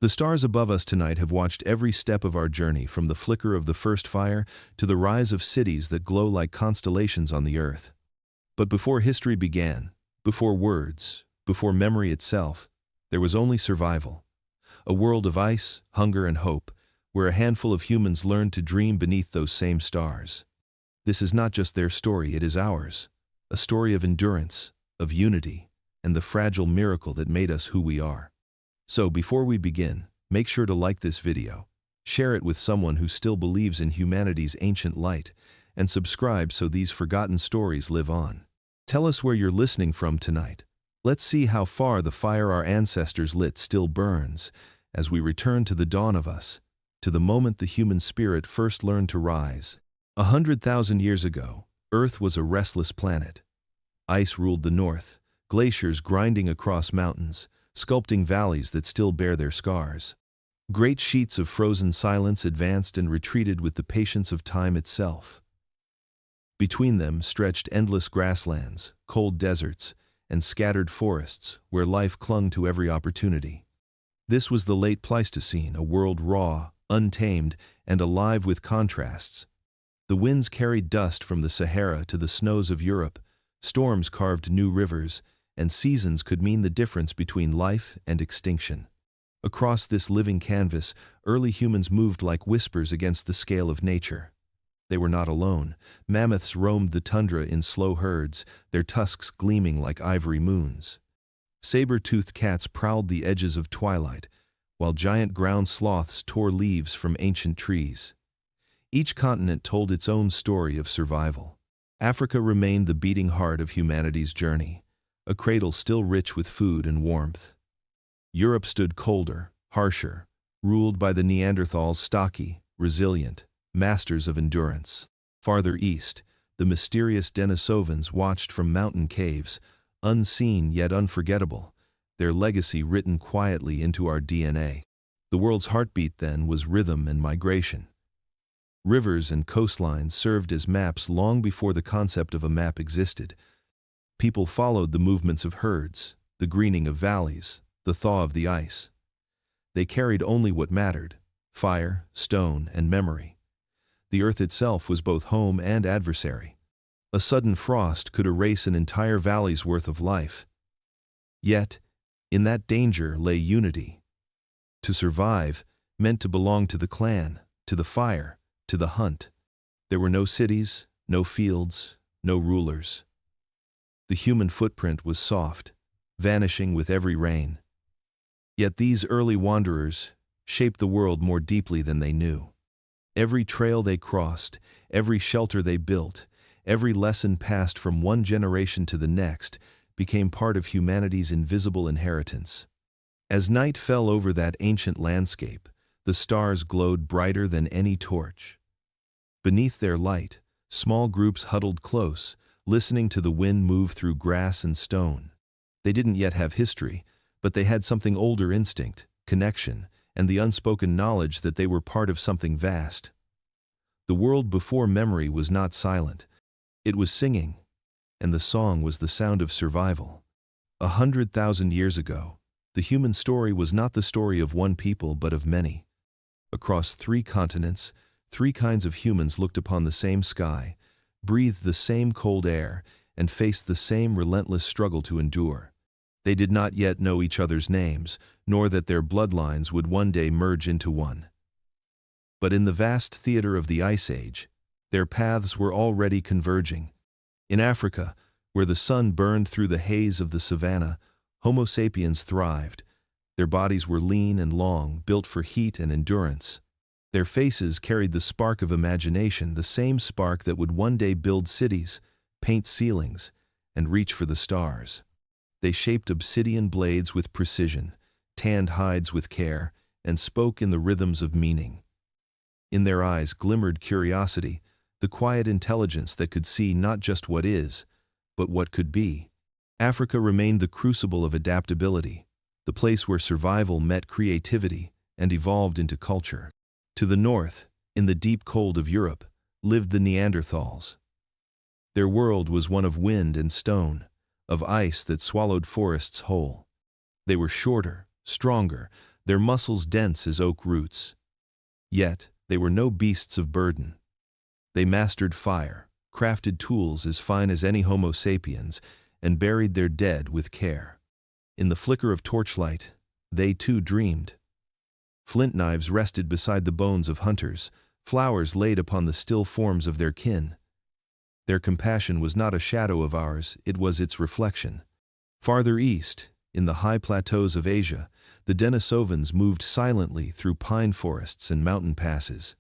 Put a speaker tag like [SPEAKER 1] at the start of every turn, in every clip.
[SPEAKER 1] The stars above us tonight have watched every step of our journey, from the flicker of the first fire to the rise of cities that glow like constellations on the earth. But before history began, before words, before memory itself, there was only survival. A world of ice, hunger, and hope, where a handful of humans learned to dream beneath those same stars. This is not just their story, it is ours. A story of endurance, of unity, and the fragile miracle that made us who we are. So before we begin, make sure to like this video, share it with someone who still believes in humanity's ancient light, and subscribe so these forgotten stories live on. Tell us where you're listening from tonight. Let's see how far the fire our ancestors lit still burns, as we return to the dawn of us, to the moment the human spirit first learned to rise. 100,000 years ago, Earth was a restless planet. Ice ruled the north, glaciers grinding across mountains, sculpting valleys that still bear their scars. Great sheets of frozen silence advanced and retreated with the patience of time itself. Between them stretched endless grasslands, cold deserts, and scattered forests where life clung to every opportunity. This was the late Pleistocene, a world raw, untamed, and alive with contrasts. The winds carried dust from the Sahara to the snows of Europe, storms carved new rivers, and seasons could mean the difference between life and extinction. Across this living canvas, early humans moved like whispers against the scale of nature. They were not alone. Mammoths roamed the tundra in slow herds, their tusks gleaming like ivory moons. Saber-toothed cats prowled the edges of twilight, while giant ground sloths tore leaves from ancient trees. Each continent told its own story of survival. Africa remained the beating heart of humanity's journey, a cradle still rich with food and warmth. Europe stood colder, harsher, ruled by the Neanderthals, stocky, resilient, masters of endurance. Farther east, the mysterious Denisovans watched from mountain caves, unseen yet unforgettable, their legacy written quietly into our DNA. The world's heartbeat then was rhythm and migration. Rivers and coastlines served as maps long before the concept of a map existed. People followed the movements of herds, the greening of valleys, the thaw of the ice. They carried only what mattered: fire, stone, and memory. The earth itself was both home and adversary. A sudden frost could erase an entire valley's worth of life. Yet, in that danger lay unity. To survive meant to belong to the clan, to the fire, to the hunt. There were no cities, no fields, no rulers. The human footprint was soft, vanishing with every rain. Yet these early wanderers shaped the world more deeply than they knew. Every trail they crossed, every shelter they built, every lesson passed from one generation to the next became part of humanity's invisible inheritance. As night fell over that ancient landscape, the stars glowed brighter than any torch. Beneath their light, small groups huddled close, listening to the wind move through grass and stone. They didn't yet have history, but they had something older: instinct, connection, and the unspoken knowledge that they were part of something vast. The world before memory was not silent. It was singing, and the song was the sound of survival. 100,000 years ago, the human story was not the story of one people but of many. Across 3 continents, 3 kinds of humans looked upon the same sky, breathed the same cold air, and faced the same relentless struggle to endure. They did not yet know each other's names, nor that their bloodlines would one day merge into one. But in the vast theater of the Ice Age, their paths were already converging. In Africa, where the sun burned through the haze of the savanna, Homo sapiens thrived. Their bodies were lean and long, built for heat and endurance. Their faces carried the spark of imagination, the same spark that would one day build cities, paint ceilings, and reach for the stars. They shaped obsidian blades with precision, tanned hides with care, and spoke in the rhythms of meaning. In their eyes glimmered curiosity, the quiet intelligence that could see not just what is, but what could be. Africa remained the crucible of adaptability, the place where survival met creativity and evolved into culture. To the north, in the deep cold of Europe, lived the Neanderthals. Their world was one of wind and stone, of ice that swallowed forests whole. They were shorter, stronger, their muscles dense as oak roots. Yet, they were no beasts of burden. They mastered fire, crafted tools as fine as any Homo sapiens, and buried their dead with care. In the flicker of torchlight, they too dreamed. Flint knives rested beside the bones of hunters, flowers laid upon the still forms of their kin. Their compassion was not a shadow of ours, it was its reflection. Farther east, in the high plateaus of Asia, the Denisovans moved silently through pine forests and mountain passes.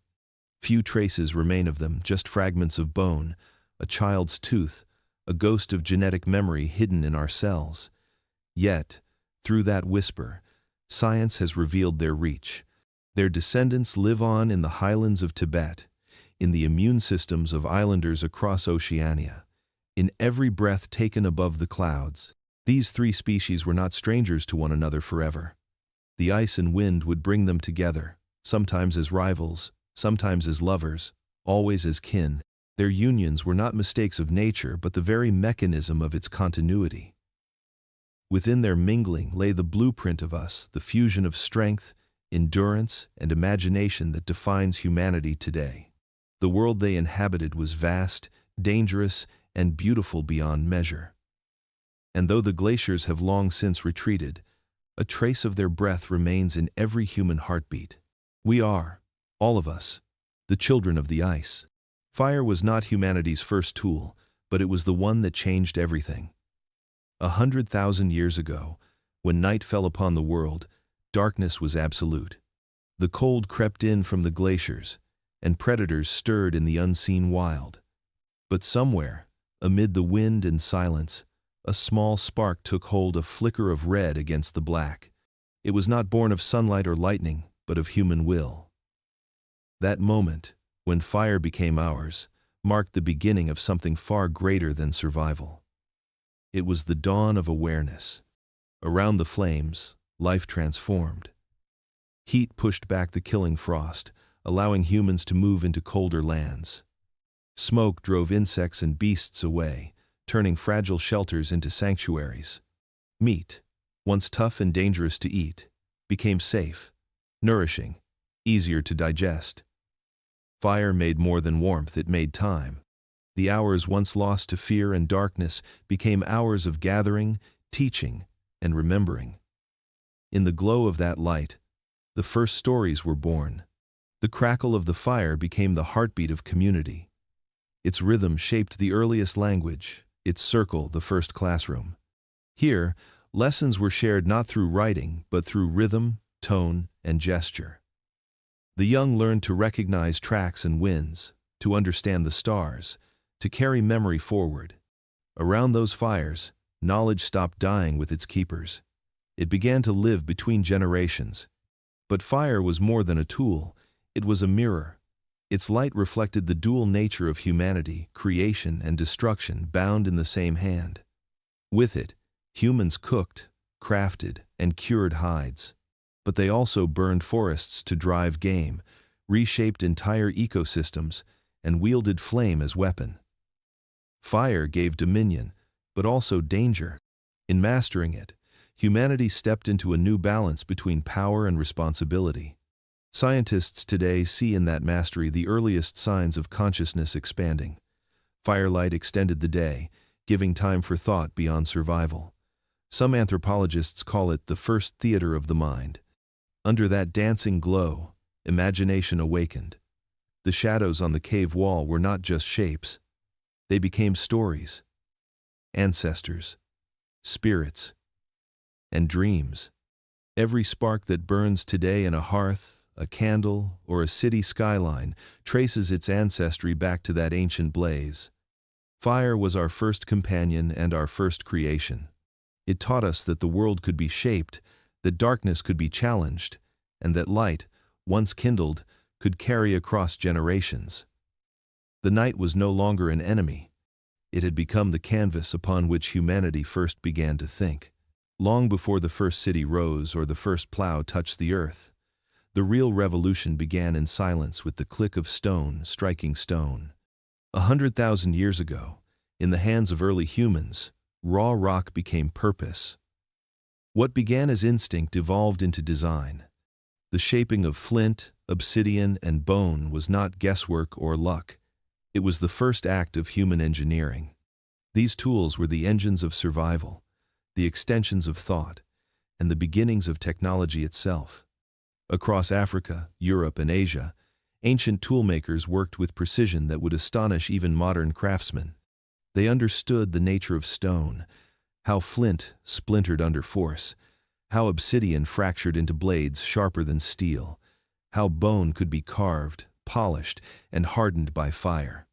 [SPEAKER 1] Few traces remain of them, just fragments of bone, a child's tooth, a ghost of genetic memory hidden in our cells. Yet, through that whisper, science has revealed their reach. Their descendants live on in the highlands of Tibet, in the immune systems of islanders across Oceania, in every breath taken above the clouds. These three species were not strangers to one another forever. The ice and wind would bring them together, sometimes as rivals, sometimes as lovers, always as kin. Their unions were not mistakes of nature but the very mechanism of its continuity. Within their mingling lay the blueprint of us, the fusion of strength, endurance, and imagination that defines humanity today. The world they inhabited was vast, dangerous, and beautiful beyond measure. And though the glaciers have long since retreated, a trace of their breath remains in every human heartbeat. We are, all of us, the children of the ice. Fire was not humanity's first tool, but it was the one that changed everything. 100,000 years ago, when night fell upon the world, darkness was absolute. The cold crept in from the glaciers, and predators stirred in the unseen wild. But somewhere, amid the wind and silence, a small spark took hold, a flicker of red against the black. It was not born of sunlight or lightning, but of human will. That moment, when fire became ours, marked the beginning of something far greater than survival. It was the dawn of awareness. Around the flames, life transformed. Heat pushed back the killing frost, allowing humans to move into colder lands. Smoke drove insects and beasts away, turning fragile shelters into sanctuaries. Meat, once tough and dangerous to eat, became safe, nourishing, easier to digest. Fire made more than warmth, it made time. The hours once lost to fear and darkness became hours of gathering, teaching, and remembering. In the glow of that light, the first stories were born. The crackle of the fire became the heartbeat of community. Its rhythm shaped the earliest language, its circle the first classroom. Here, lessons were shared not through writing, but through rhythm, tone, and gesture. The young learned to recognize tracks and winds, to understand the stars, to carry memory forward. Around those fires, knowledge stopped dying with its keepers. It began to live between generations. But fire was more than a tool, it was a mirror. Its light reflected the dual nature of humanity, creation and destruction bound in the same hand. With it, humans cooked, crafted, and cured hides. But they also burned forests to drive game, reshaped entire ecosystems, and wielded flame as weapon. Fire gave dominion, but also danger. In mastering it, humanity stepped into a new balance between power and responsibility. Scientists today see in that mastery the earliest signs of consciousness expanding. Firelight extended the day, giving time for thought beyond survival. Some anthropologists call it the first theater of the mind. Under that dancing glow, imagination awakened. The shadows on the cave wall were not just shapes. They became stories, ancestors, spirits, and dreams. Every spark that burns today in a hearth, a candle, or a city skyline traces its ancestry back to that ancient blaze. Fire was our first companion and our first creation. It taught us that the world could be shaped, that darkness could be challenged, and that light, once kindled, could carry across generations. The night was no longer an enemy. It had become the canvas upon which humanity first began to think. Long before the first city rose or the first plow touched the earth, the real revolution began in silence with the click of stone striking stone. 100,000 years ago, in the hands of early humans, raw rock became purpose. What began as instinct evolved into design. The shaping of flint, obsidian, and bone was not guesswork or luck. It was the first act of human engineering. These tools were the engines of survival, the extensions of thought, and the beginnings of technology itself. Across Africa, Europe, and Asia, ancient toolmakers worked with precision that would astonish even modern craftsmen. They understood the nature of stone, how flint splintered under force, how obsidian fractured into blades sharper than steel, how bone could be carved, polished, and hardened by fire.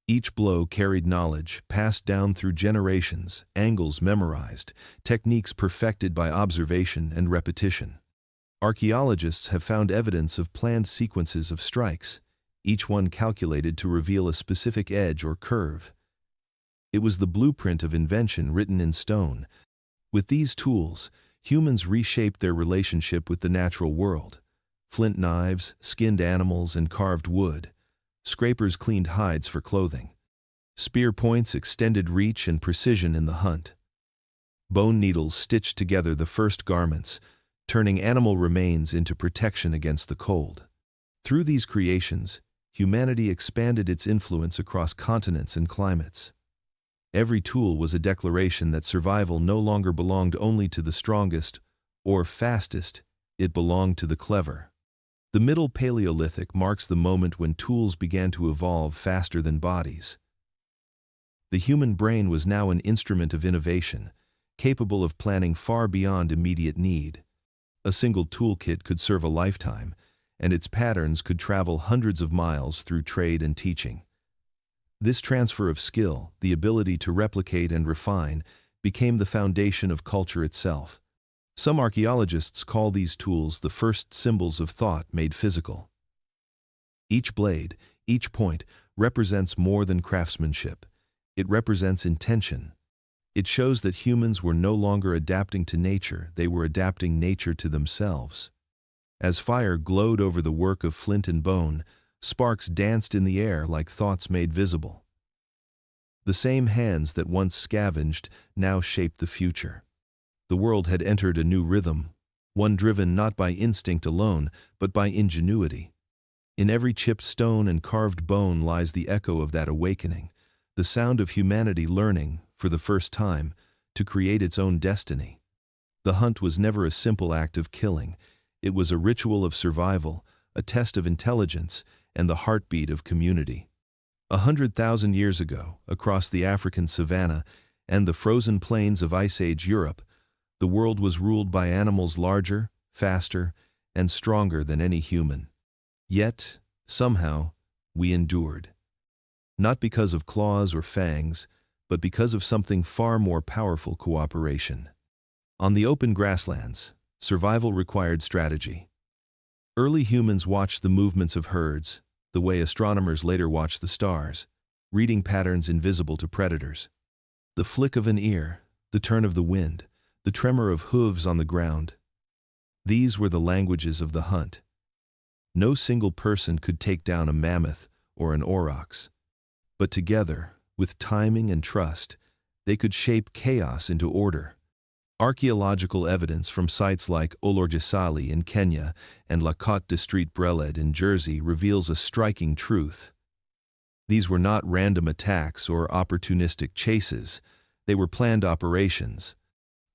[SPEAKER 1] Each blow carried knowledge passed down through generations, angles memorized, techniques perfected by observation and repetition. Archaeologists have found evidence of planned sequences of strikes, each one calculated to reveal a specific edge or curve. It was the blueprint of invention written in stone. With these tools, humans reshaped their relationship with the natural world. Flint knives, skinned animals, and carved wood. Scrapers cleaned hides for clothing. Spear points extended reach and precision in the hunt. Bone needles stitched together the first garments, turning animal remains into protection against the cold. Through these creations, humanity expanded its influence across continents and climates. Every tool was a declaration that survival no longer belonged only to the strongest or fastest, it belonged to the clever. The Middle Paleolithic marks the moment when tools began to evolve faster than bodies. The human brain was now an instrument of innovation, capable of planning far beyond immediate need. A single toolkit could serve a lifetime, and its patterns could travel hundreds of miles through trade and teaching. This transfer of skill, the ability to replicate and refine, became the foundation of culture itself. Some archaeologists call these tools the first symbols of thought made physical. Each blade, each point, represents more than craftsmanship. It represents intention. It shows that humans were no longer adapting to nature, they were adapting nature to themselves. As fire glowed over the work of flint and bone, sparks danced in the air like thoughts made visible. The same hands that once scavenged now shaped the future. The world had entered a new rhythm, one driven not by instinct alone, but by ingenuity. In every chipped stone and carved bone lies the echo of that awakening, the sound of humanity learning, for the first time, to create its own destiny. The hunt was never a simple act of killing. It was a ritual of survival, a test of intelligence, and the heartbeat of community. 100,000 years ago, across the African savanna and the frozen plains of Ice Age Europe, the world was ruled by animals larger, faster, and stronger than any human. Yet, somehow, we endured. Not because of claws or fangs, but because of something far more powerful: cooperation. On the open grasslands, survival required strategy. Early humans watched the movements of herds, the way astronomers later watched the stars, reading patterns invisible to predators. The flick of an ear, the turn of the wind, the tremor of hooves on the ground. These were the languages of the hunt. No single person could take down a mammoth or an aurochs. But together, with timing and trust, they could shape chaos into order. Archaeological evidence from sites like Olorgesailie in Kenya and La Côte de Street Breled in Jersey reveals a striking truth. These were not random attacks or opportunistic chases, they were planned operations.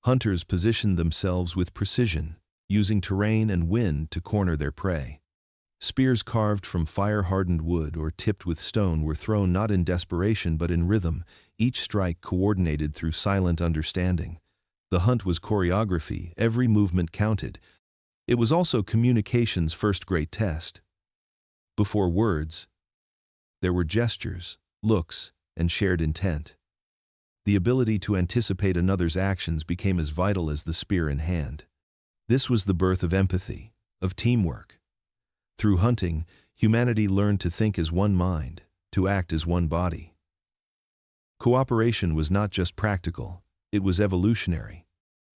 [SPEAKER 1] Hunters positioned themselves with precision, using terrain and wind to corner their prey. Spears carved from fire-hardened wood or tipped with stone were thrown not in desperation but in rhythm, each strike coordinated through silent understanding. The hunt was choreography, every movement counted. It was also communication's first great test. Before words, there were gestures, looks, and shared intent. The ability to anticipate another's actions became as vital as the spear in hand. This was the birth of empathy, of teamwork. Through hunting, humanity learned to think as one mind, to act as one body. Cooperation was not just practical, it was evolutionary.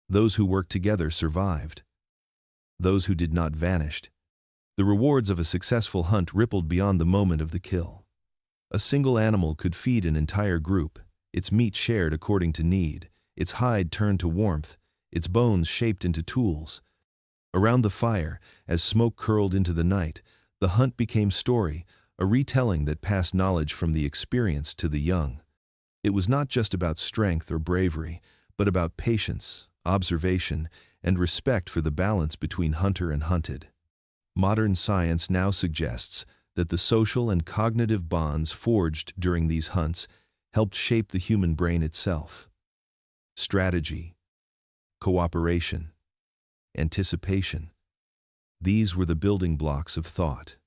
[SPEAKER 1] Those who worked together survived. Those who did not vanished. The rewards of a successful hunt rippled beyond the moment of the kill. A single animal could feed an entire group, its meat shared according to need, its hide turned to warmth, its bones shaped into tools. Around the fire, as smoke curled into the night, the hunt became story, a retelling that passed knowledge from the experienced to the young. It was not just about strength or bravery, but about patience, observation, and respect for the balance between hunter and hunted. Modern science now suggests that the social and cognitive bonds forged during these hunts helped shape the human brain itself. Strategy, cooperation, anticipation. These were the building blocks of thought.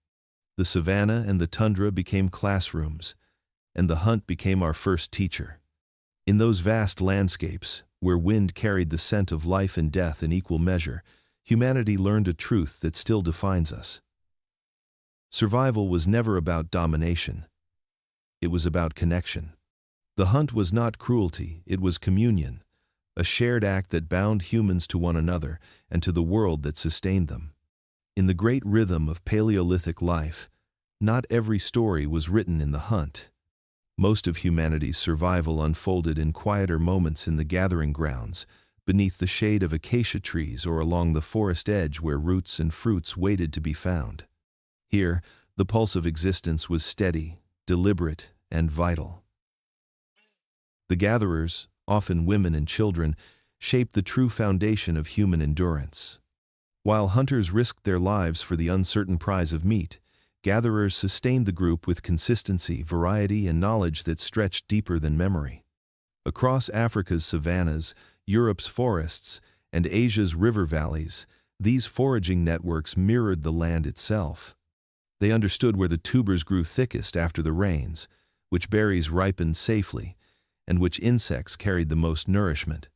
[SPEAKER 1] The savanna and the tundra became classrooms, and the hunt became our first teacher. In those vast landscapes, where wind carried the scent of life and death in equal measure, humanity learned a truth that still defines us. Survival was never about domination. It was about connection. The hunt was not cruelty, it was communion, a shared act that bound humans to one another and to the world that sustained them. In the great rhythm of Paleolithic life, not every story was written in the hunt. Most of humanity's survival unfolded in quieter moments in the gathering grounds, beneath the shade of acacia trees or along the forest edge where roots and fruits waited to be found. Here, the pulse of existence was steady, deliberate, and vital. The gatherers, often women and children, shaped the true foundation of human endurance. While hunters risked their lives for the uncertain prize of meat, gatherers sustained the group with consistency, variety, and knowledge that stretched deeper than memory. Across Africa's savannas, Europe's forests, and Asia's river valleys, these foraging networks mirrored the land itself. They understood where the tubers grew thickest after the rains, which berries ripened safely, and which insects carried the most nourishment.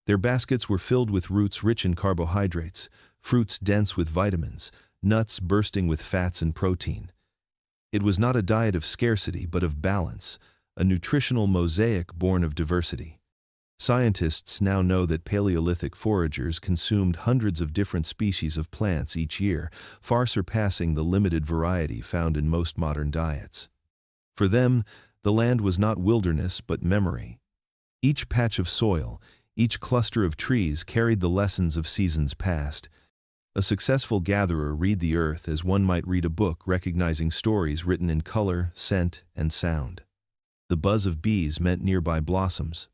[SPEAKER 1] Their baskets were filled with roots rich in carbohydrates, fruits dense with vitamins, nuts bursting with fats and protein. It was not a diet of scarcity but of balance, a nutritional mosaic born of diversity. Scientists now know that Paleolithic foragers consumed hundreds of different species of plants each year, far surpassing the limited variety found in most modern diets. For them, the land was not wilderness but memory. Each patch of soil, each cluster of trees carried the lessons of seasons past. A successful gatherer read the earth as one might read a book, recognizing stories written in color, scent, and sound. The buzz of bees meant nearby blossoms.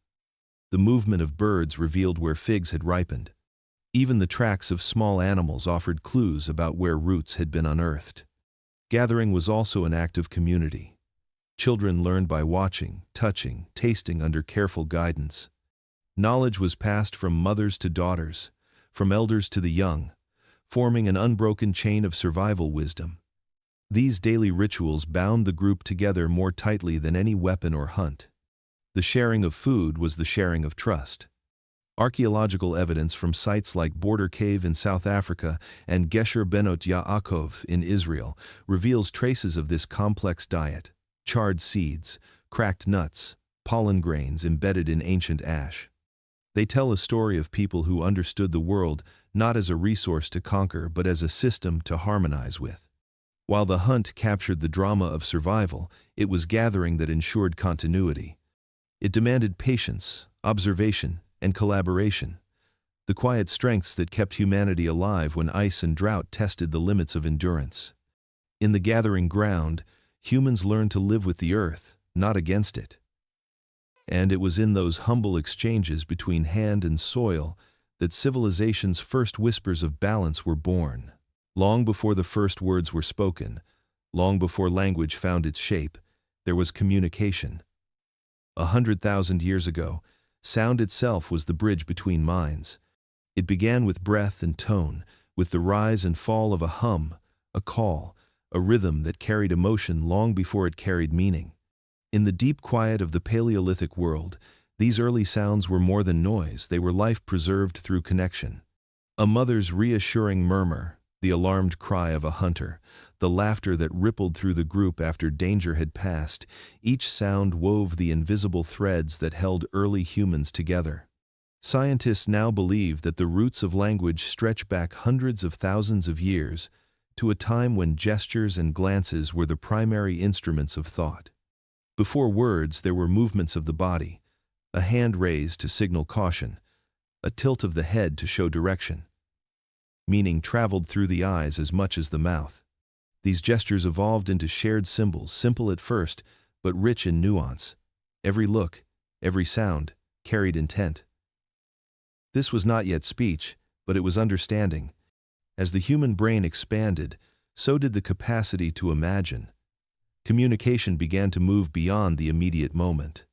[SPEAKER 1] The movement of birds revealed where figs had ripened. Even the tracks of small animals offered clues about where roots had been unearthed. Gathering was also an act of community. Children learned by watching, touching, tasting under careful guidance. Knowledge was passed from mothers to daughters, from elders to the young, forming an unbroken chain of survival wisdom. These daily rituals bound the group together more tightly than any weapon or hunt. The sharing of food was the sharing of trust. Archaeological evidence from sites like Border Cave in South Africa and Gesher Benot Yaakov in Israel reveals traces of this complex diet: charred seeds, cracked nuts, pollen grains embedded in ancient ash. They tell a story of people who understood the world not as a resource to conquer but as a system to harmonize with. While the hunt captured the drama of survival, it was gathering that ensured continuity. It demanded patience, observation, and collaboration, the quiet strengths that kept humanity alive when ice and drought tested the limits of endurance. In the gathering ground, humans learned to live with the earth, not against it. And it was in those humble exchanges between hand and soil that civilization's first whispers of balance were born. Long before the first words were spoken, long before language found its shape, there was communication. 100,000 years ago, sound itself was the bridge between minds. It began with breath and tone, with the rise and fall of a hum, a call, a rhythm that carried emotion long before it carried meaning. In the deep quiet of the Paleolithic world, these early sounds were more than noise, they were life preserved through connection. A mother's reassuring murmur, the alarmed cry of a hunter, the laughter that rippled through the group after danger had passed, each sound wove the invisible threads that held early humans together. Scientists now believe that the roots of language stretch back hundreds of thousands of years, to a time when gestures and glances were the primary instruments of thought. Before words, there were movements of the body, a hand raised to signal caution, a tilt of the head to show direction. meaning traveled through the eyes as much as the mouth. These gestures evolved into shared symbols, simple at first, but rich in nuance. Every look, every sound, carried intent. This was not yet speech, but it was understanding. As the human brain expanded, so did the capacity to imagine. Communication began to move beyond the immediate moment.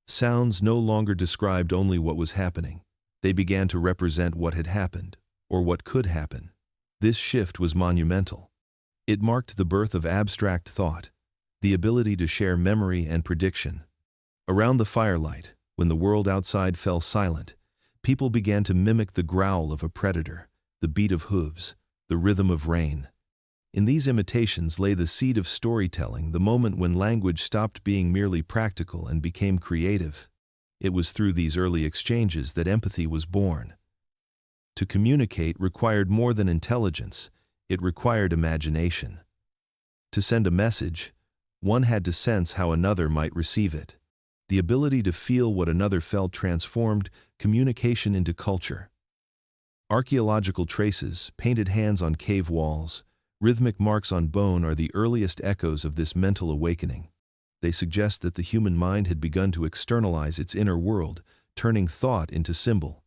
[SPEAKER 1] Sounds no longer described only what was happening. They began to represent what had happened, or what could happen. This shift was monumental. It marked the birth of abstract thought, the ability to share memory and prediction. Around the firelight, when the world outside fell silent, people began to mimic the growl of a predator, the beat of hooves, the rhythm of rain. In these imitations lay the seed of storytelling, the moment when language stopped being merely practical and became creative. It was through these early exchanges that empathy was born. To communicate required more than intelligence, it required imagination. To send a message, one had to sense how another might receive it. The ability to feel what another felt transformed communication into culture. Archaeological traces, painted hands on cave walls, rhythmic marks on bone are the earliest echoes of this mental awakening. They suggest that the human mind had begun to externalize its inner world, turning thought into symbol.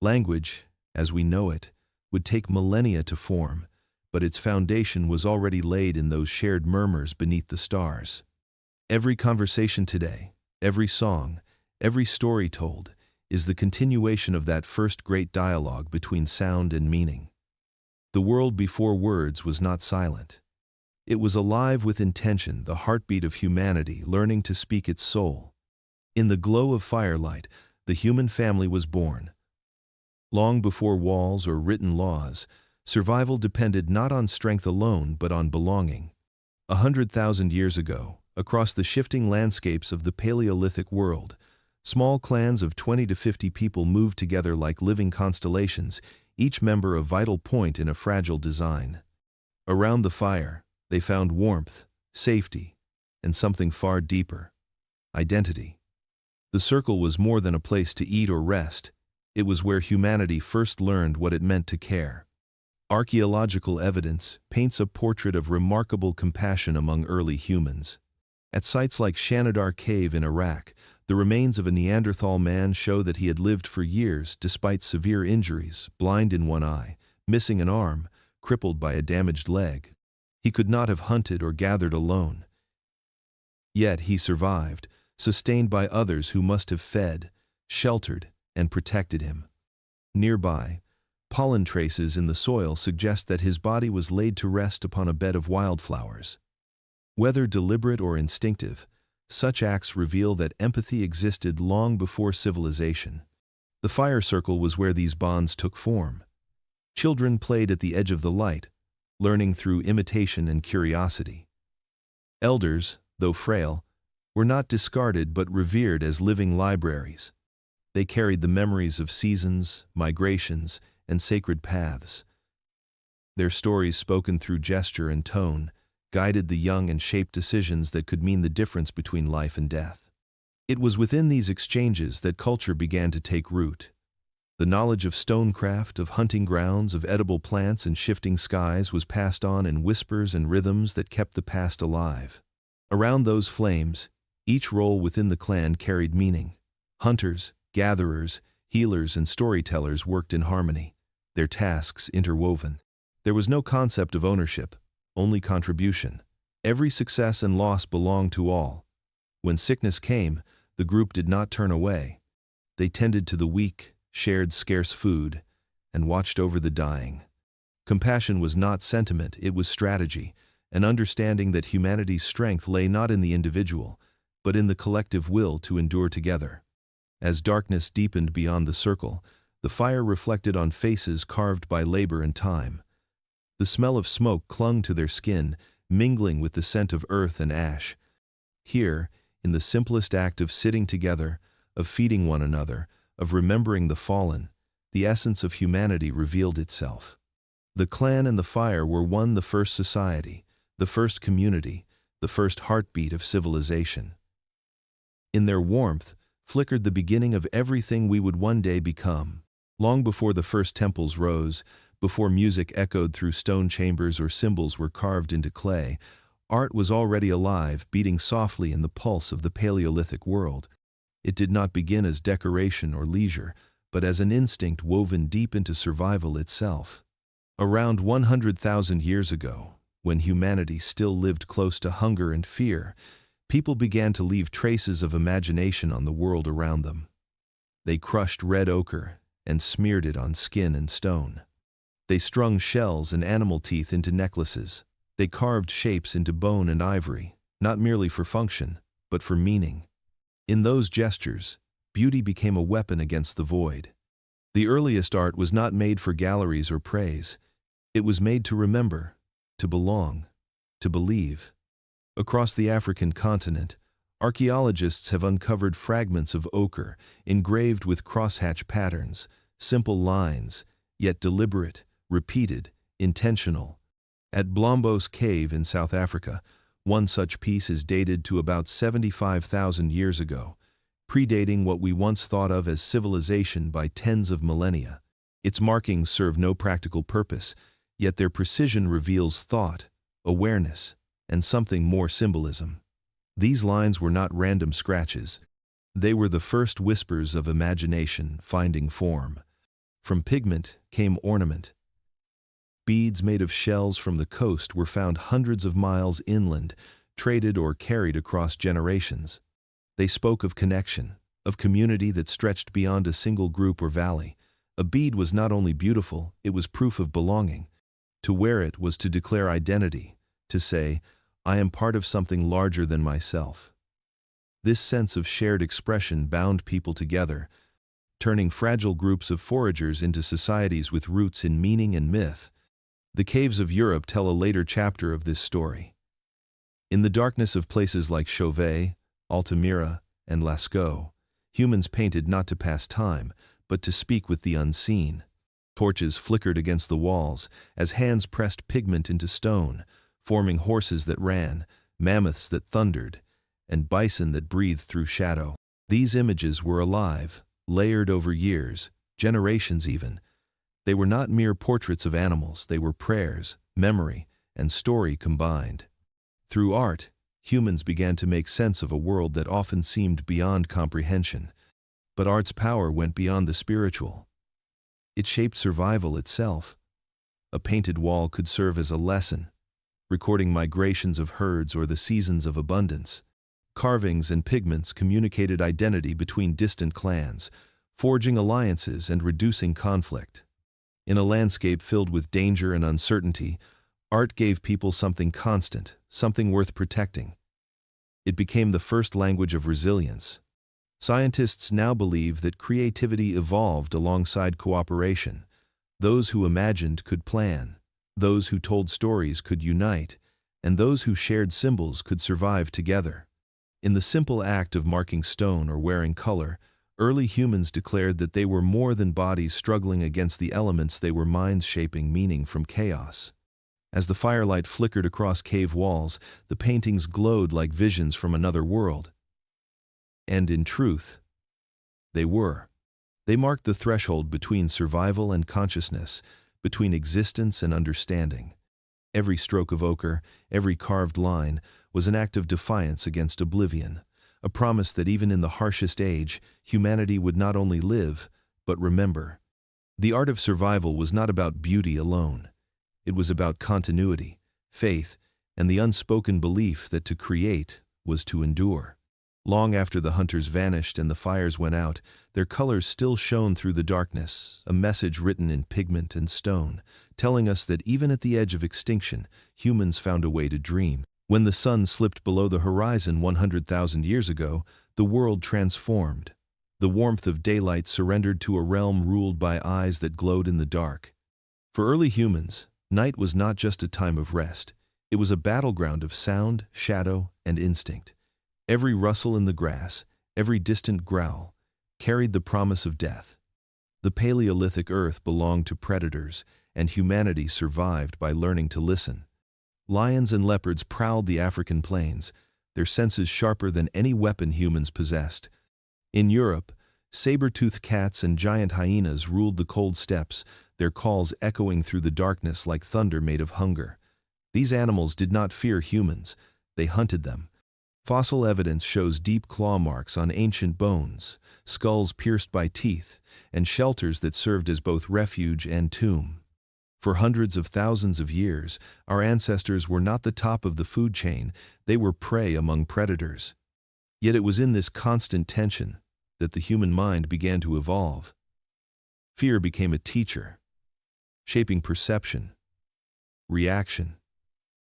[SPEAKER 1] Language, as we know it, would take millennia to form, but its foundation was already laid in those shared murmurs beneath the stars. Every conversation today, every song, every story told, is the continuation of that first great dialogue between sound and meaning. The world before words was not silent. It was alive with intention, the heartbeat of humanity learning to speak its soul. In the glow of firelight, the human family was born. Long before walls or written laws, survival depended not on strength alone but on belonging. 100,000 years ago, across the shifting landscapes of the Paleolithic world, small clans of 20 to 50 people moved together like living constellations, each member a vital point in a fragile design. Around the fire, they found warmth, safety, and something far deeper: identity. The circle was more than a place to eat or rest. It was where humanity first learned what it meant to care. Archaeological evidence paints a portrait of remarkable compassion among early humans. At sites like Shanidar Cave in Iraq, the remains of a Neanderthal man show that he had lived for years despite severe injuries, blind in one eye, missing an arm, crippled by a damaged leg. He could not have hunted or gathered alone. Yet he survived, sustained by others who must have fed, sheltered, and protected him. Nearby, pollen traces in the soil suggest that his body was laid to rest upon a bed of wildflowers. Whether deliberate or instinctive, such acts reveal that empathy existed long before civilization. The fire circle was where these bonds took form. Children played at the edge of the light, learning through imitation and curiosity. Elders, though frail, were not discarded but revered as living libraries. They carried the memories of seasons, migrations, and sacred paths. Their stories, spoken through gesture and tone, guided the young and shaped decisions that could mean the difference between life and death. It was within these exchanges that culture began to take root. The knowledge of stonecraft, of hunting grounds, of edible plants and shifting skies was passed on in whispers and rhythms that kept the past alive. Around those flames, each role within the clan carried meaning. Hunters, gatherers, healers, and storytellers worked in harmony, their tasks interwoven. There was no concept of ownership, only contribution. Every success and loss belonged to all. When sickness came, the group did not turn away. They tended to the weak, shared scarce food, and watched over the dying. Compassion was not sentiment, it was strategy, an understanding that humanity's strength lay not in the individual, but in the collective will to endure together. As darkness deepened beyond the circle, the fire reflected on faces carved by labor and time. The smell of smoke clung to their skin, mingling with the scent of earth and ash. Here, in the simplest act of sitting together, of feeding one another, of remembering the fallen, the essence of humanity revealed itself. The clan and the fire were one, the first society, the first community, the first heartbeat of civilization. In their warmth flickered the beginning of everything we would one day become. Long before the first temples rose, Before music echoed through stone chambers or symbols were carved into clay, art was already alive, beating softly in the pulse of the Paleolithic world. It did not begin as decoration or leisure, but as an instinct woven deep into survival itself. Around 100,000 years ago, when humanity still lived close to hunger and fear, people began to leave traces of imagination on the world around them. They crushed red ochre and smeared it on skin and stone. They strung shells and animal teeth into necklaces. They carved shapes into bone and ivory, not merely for function, but for meaning. In those gestures, beauty became a weapon against the void. The earliest art was not made for galleries or praise. It was made to remember, to belong, to believe. Across the African continent, archaeologists have uncovered fragments of ochre engraved with crosshatch patterns, simple lines, yet deliberate, repeated, intentional. At Blombos Cave in South Africa, one such piece is dated to about 75,000 years ago, predating what we once thought of as civilization by tens of millennia. Its markings serve no practical purpose, yet their precision reveals thought, awareness, and something more: symbolism. These lines were not random scratches. They were the first whispers of imagination finding form. From pigment came ornament. Beads made of shells from the coast were found hundreds of miles inland, traded or carried across generations. They spoke of connection, of community that stretched beyond a single group or valley. A bead was not only beautiful, it was proof of belonging. To wear it was to declare identity, to say, "I am part of something larger than myself." This sense of shared expression bound people together, turning fragile groups of foragers into societies with roots in meaning and myth. The caves of Europe tell a later chapter of this story. In the darkness of places like Chauvet, Altamira, and Lascaux, humans painted not to pass time, but to speak with the unseen. Torches flickered against the walls as hands pressed pigment into stone, forming horses that ran, mammoths that thundered, and bison that breathed through shadow. These images were alive, layered over years, generations even. They were not mere portraits of animals, they were prayers, memory, and story combined. Through art, humans began to make sense of a world that often seemed beyond comprehension. But art's power went beyond the spiritual. It shaped survival itself. A painted wall could serve as a lesson, recording migrations of herds or the seasons of abundance. Carvings and pigments communicated identity between distant clans, forging alliances and reducing conflict. In a landscape filled with danger and uncertainty, art gave people something constant, something worth protecting. It became the first language of resilience. Scientists now believe that creativity evolved alongside cooperation. Those who imagined could plan, those who told stories could unite, and those who shared symbols could survive together. In the simple act of marking stone or wearing color, early humans declared that they were more than bodies struggling against the elements, they were minds shaping meaning from chaos. As the firelight flickered across cave walls, the paintings glowed like visions from another world. And in truth, they were. They marked the threshold between survival and consciousness, between existence and understanding. Every stroke of ochre, every carved line, was an act of defiance against oblivion, a promise that even in the harshest age, humanity would not only live, but remember. The art of survival was not about beauty alone. It was about continuity, faith, and the unspoken belief that to create was to endure. Long after the hunters vanished and the fires went out, their colors still shone through the darkness, a message written in pigment and stone, telling us that even at the edge of extinction, humans found a way to dream. When the sun slipped below the horizon 100,000 years ago, the world transformed. The warmth of daylight surrendered to a realm ruled by eyes that glowed in the dark. For early humans, night was not just a time of rest. It was a battleground of sound, shadow, and instinct. Every rustle in the grass, every distant growl, carried the promise of death. The Paleolithic Earth belonged to predators, and humanity survived by learning to listen. Lions and leopards prowled the African plains, their senses sharper than any weapon humans possessed. In Europe, saber-toothed cats and giant hyenas ruled the cold steppes, their calls echoing through the darkness like thunder made of hunger. These animals did not fear humans, they hunted them. Fossil evidence shows deep claw marks on ancient bones, skulls pierced by teeth, and shelters that served as both refuge and tomb. For hundreds of thousands of years, our ancestors were not the top of the food chain, they were prey among predators. Yet it was in this constant tension that the human mind began to evolve. Fear became a teacher, shaping perception, reaction,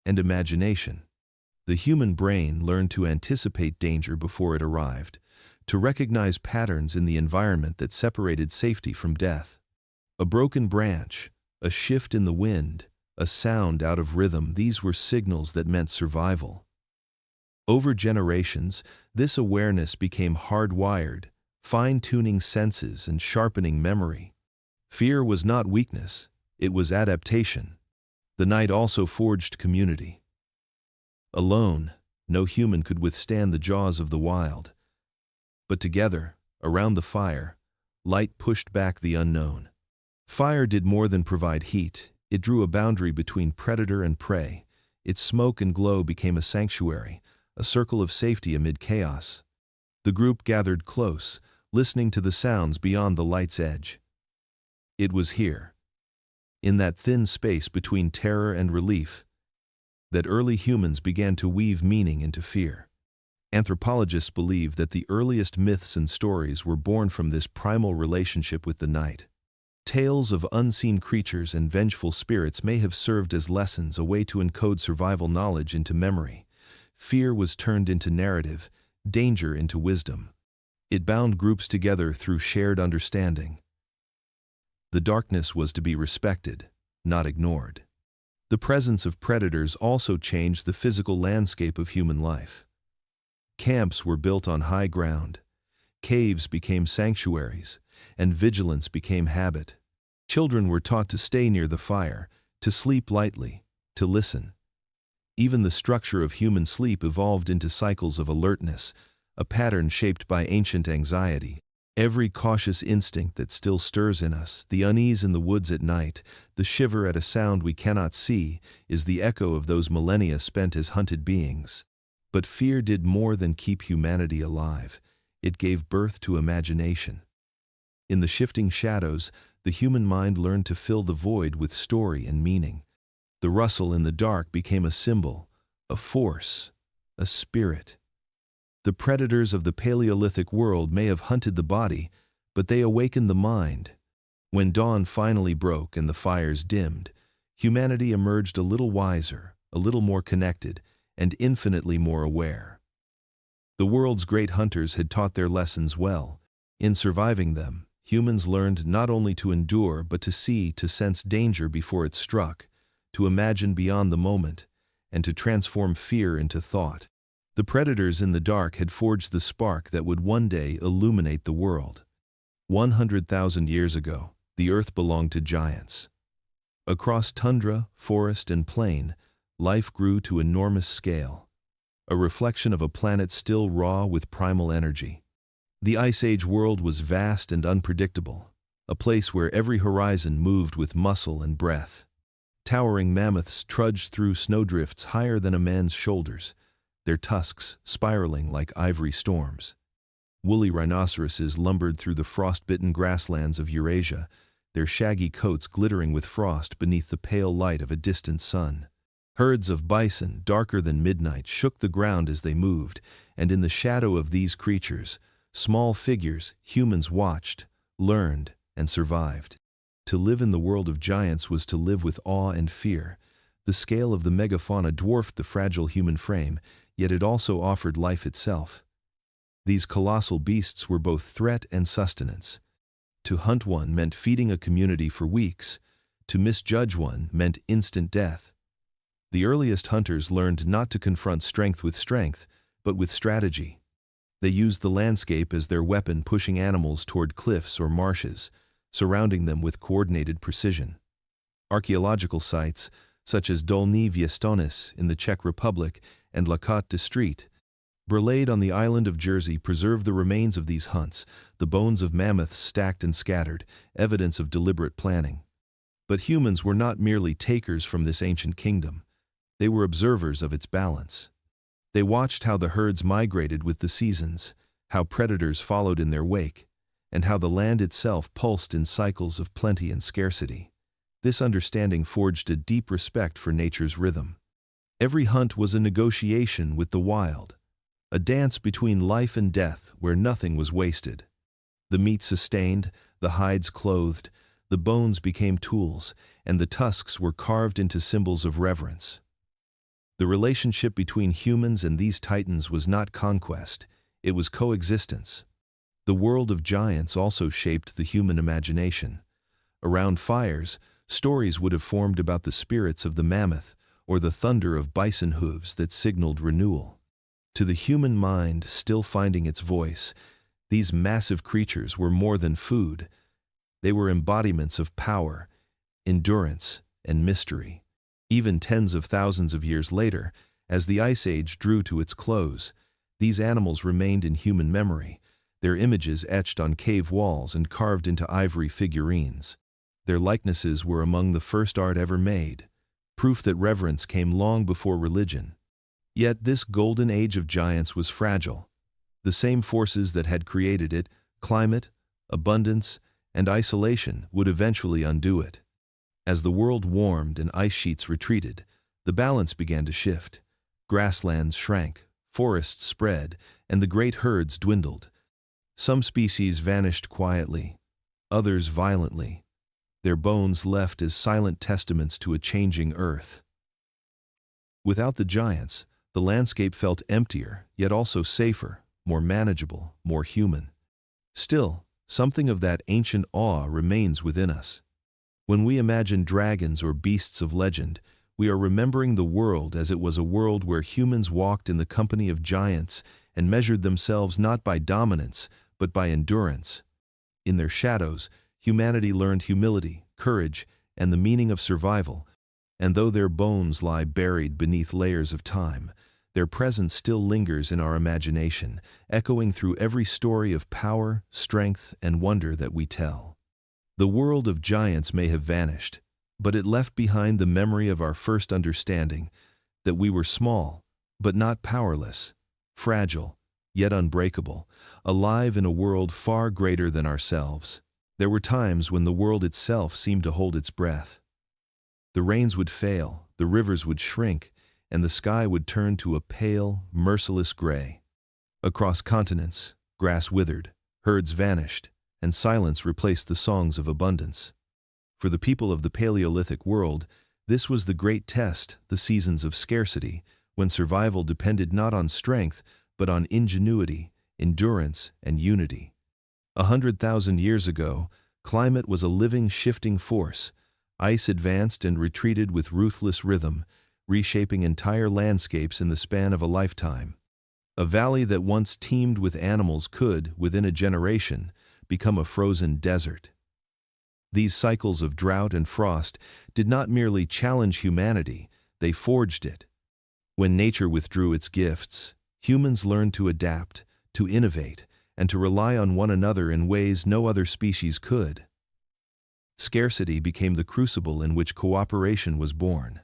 [SPEAKER 1] and imagination. The human brain learned to anticipate danger before it arrived, to recognize patterns in the environment that separated safety from death. A broken branch, a shift in the wind, a sound out of rhythm, these were signals that meant survival. Over generations, this awareness became hardwired, fine-tuning senses and sharpening memory. Fear was not weakness, it was adaptation. The night also forged community. Alone, no human could withstand the jaws of the wild. But together, around the fire, light pushed back the unknown. Fire did more than provide heat, it drew a boundary between predator and prey. Its smoke and glow became a sanctuary, a circle of safety amid chaos. The group gathered close, listening to the sounds beyond the light's edge. It was here, in that thin space between terror and relief, that early humans began to weave meaning into fear. Anthropologists believe that the earliest myths and stories were born from this primal relationship with the night. Tales of unseen creatures and vengeful spirits may have served as lessons, a way to encode survival knowledge into memory. Fear was turned into narrative, danger into wisdom. It bound groups together through shared understanding. The darkness was to be respected, not ignored. The presence of predators also changed the physical landscape of human life. Camps were built on high ground, caves became sanctuaries, and vigilance became habit. Children were taught to stay near the fire, to sleep lightly, to listen. Even the structure of human sleep evolved into cycles of alertness, a pattern shaped by ancient anxiety. Every cautious instinct that still stirs in us, the unease in the woods at night, the shiver at a sound we cannot see, is the echo of those millennia spent as hunted beings. But fear did more than keep humanity alive. It gave birth to imagination. In the shifting shadows, the human mind learned to fill the void with story and meaning. The rustle in the dark became a symbol, a force, a spirit. The predators of the Paleolithic world may have hunted the body, but they awakened the mind. When dawn finally broke and the fires dimmed, humanity emerged a little wiser, a little more connected, and infinitely more aware. The world's great hunters had taught their lessons well. In surviving them, humans learned not only to endure but to see, to sense danger before it struck, to imagine beyond the moment, and to transform fear into thought. The predators in the dark had forged the spark that would one day illuminate the world. 100,000 years ago, the earth belonged to giants. Across tundra, forest, and plain, life grew to enormous scale, a reflection of a planet still raw with primal energy. The Ice Age world was vast and unpredictable, a place where every horizon moved with muscle and breath. Towering mammoths trudged through snowdrifts higher than a man's shoulders, their tusks spiraling like ivory storms. Woolly rhinoceroses lumbered through the frost-bitten grasslands of Eurasia, their shaggy coats glittering with frost beneath the pale light of a distant sun. Herds of bison, darker than midnight, shook the ground as they moved, and in the shadow of these creatures, small figures, humans watched, learned, and survived. To live in the world of giants was to live with awe and fear. The scale of the megafauna dwarfed the fragile human frame, yet it also offered life itself. These colossal beasts were both threat and sustenance. To hunt one meant feeding a community for weeks. To misjudge one meant instant death. The earliest hunters learned not to confront strength with strength, but with strategy. They used the landscape as their weapon, pushing animals toward cliffs or marshes, surrounding them with coordinated precision. Archaeological sites, such as Dolní Věstonice in the Czech Republic and La Côte d'Ivoire, Burlade on the island of Jersey, preserve the remains of these hunts, the bones of mammoths stacked and scattered, evidence of deliberate planning. But humans were not merely takers from this ancient kingdom. They were observers of its balance. They watched how the herds migrated with the seasons, how predators followed in their wake, and how the land itself pulsed in cycles of plenty and scarcity. This understanding forged a deep respect for nature's rhythm. Every hunt was a negotiation with the wild, a dance between life and death where nothing was wasted. The meat sustained, the hides clothed, the bones became tools, and the tusks were carved into symbols of reverence. The relationship between humans and these titans was not conquest, it was coexistence. The world of giants also shaped the human imagination. Around fires, stories would have formed about the spirits of the mammoth or the thunder of bison hooves that signaled renewal. To the human mind still finding its voice, these massive creatures were more than food. They were embodiments of power, endurance, and mystery. Even tens of thousands of years later, as the Ice Age drew to its close, these animals remained in human memory, their images etched on cave walls and carved into ivory figurines. Their likenesses were among the first art ever made, proof that reverence came long before religion. Yet this golden age of giants was fragile. The same forces that had created it, climate, abundance, and isolation, would eventually undo it. As the world warmed and ice sheets retreated, the balance began to shift. Grasslands shrank, forests spread, and the great herds dwindled. Some species vanished quietly, others violently, their bones left as silent testaments to a changing earth. Without the giants, the landscape felt emptier, yet also safer, more manageable, more human. Still, something of that ancient awe remains within us. When we imagine dragons or beasts of legend, we are remembering the world as it was a world where humans walked in the company of giants and measured themselves not by dominance, but by endurance. In their shadows, humanity learned humility, courage, and the meaning of survival, and though their bones lie buried beneath layers of time, their presence still lingers in our imagination, echoing through every story of power, strength, and wonder that we tell. The world of giants may have vanished, but it left behind the memory of our first understanding, that we were small, but not powerless, fragile, yet unbreakable, alive in a world far greater than ourselves. There were times when the world itself seemed to hold its breath. The rains would fail, the rivers would shrink, and the sky would turn to a pale, merciless gray. Across continents, grass withered, herds vanished, and silence replaced the songs of abundance. For the people of the Paleolithic world, this was the great test, the seasons of scarcity, when survival depended not on strength, but on ingenuity, endurance, and unity. 100,000 years ago, climate was a living, shifting force. Ice advanced and retreated with ruthless rhythm, reshaping entire landscapes in the span of a lifetime. A valley that once teemed with animals could, within a generation, become a frozen desert. These cycles of drought and frost did not merely challenge humanity, they forged it. When nature withdrew its gifts, humans learned to adapt, to innovate, and to rely on one another in ways no other species could. Scarcity became the crucible in which cooperation was born.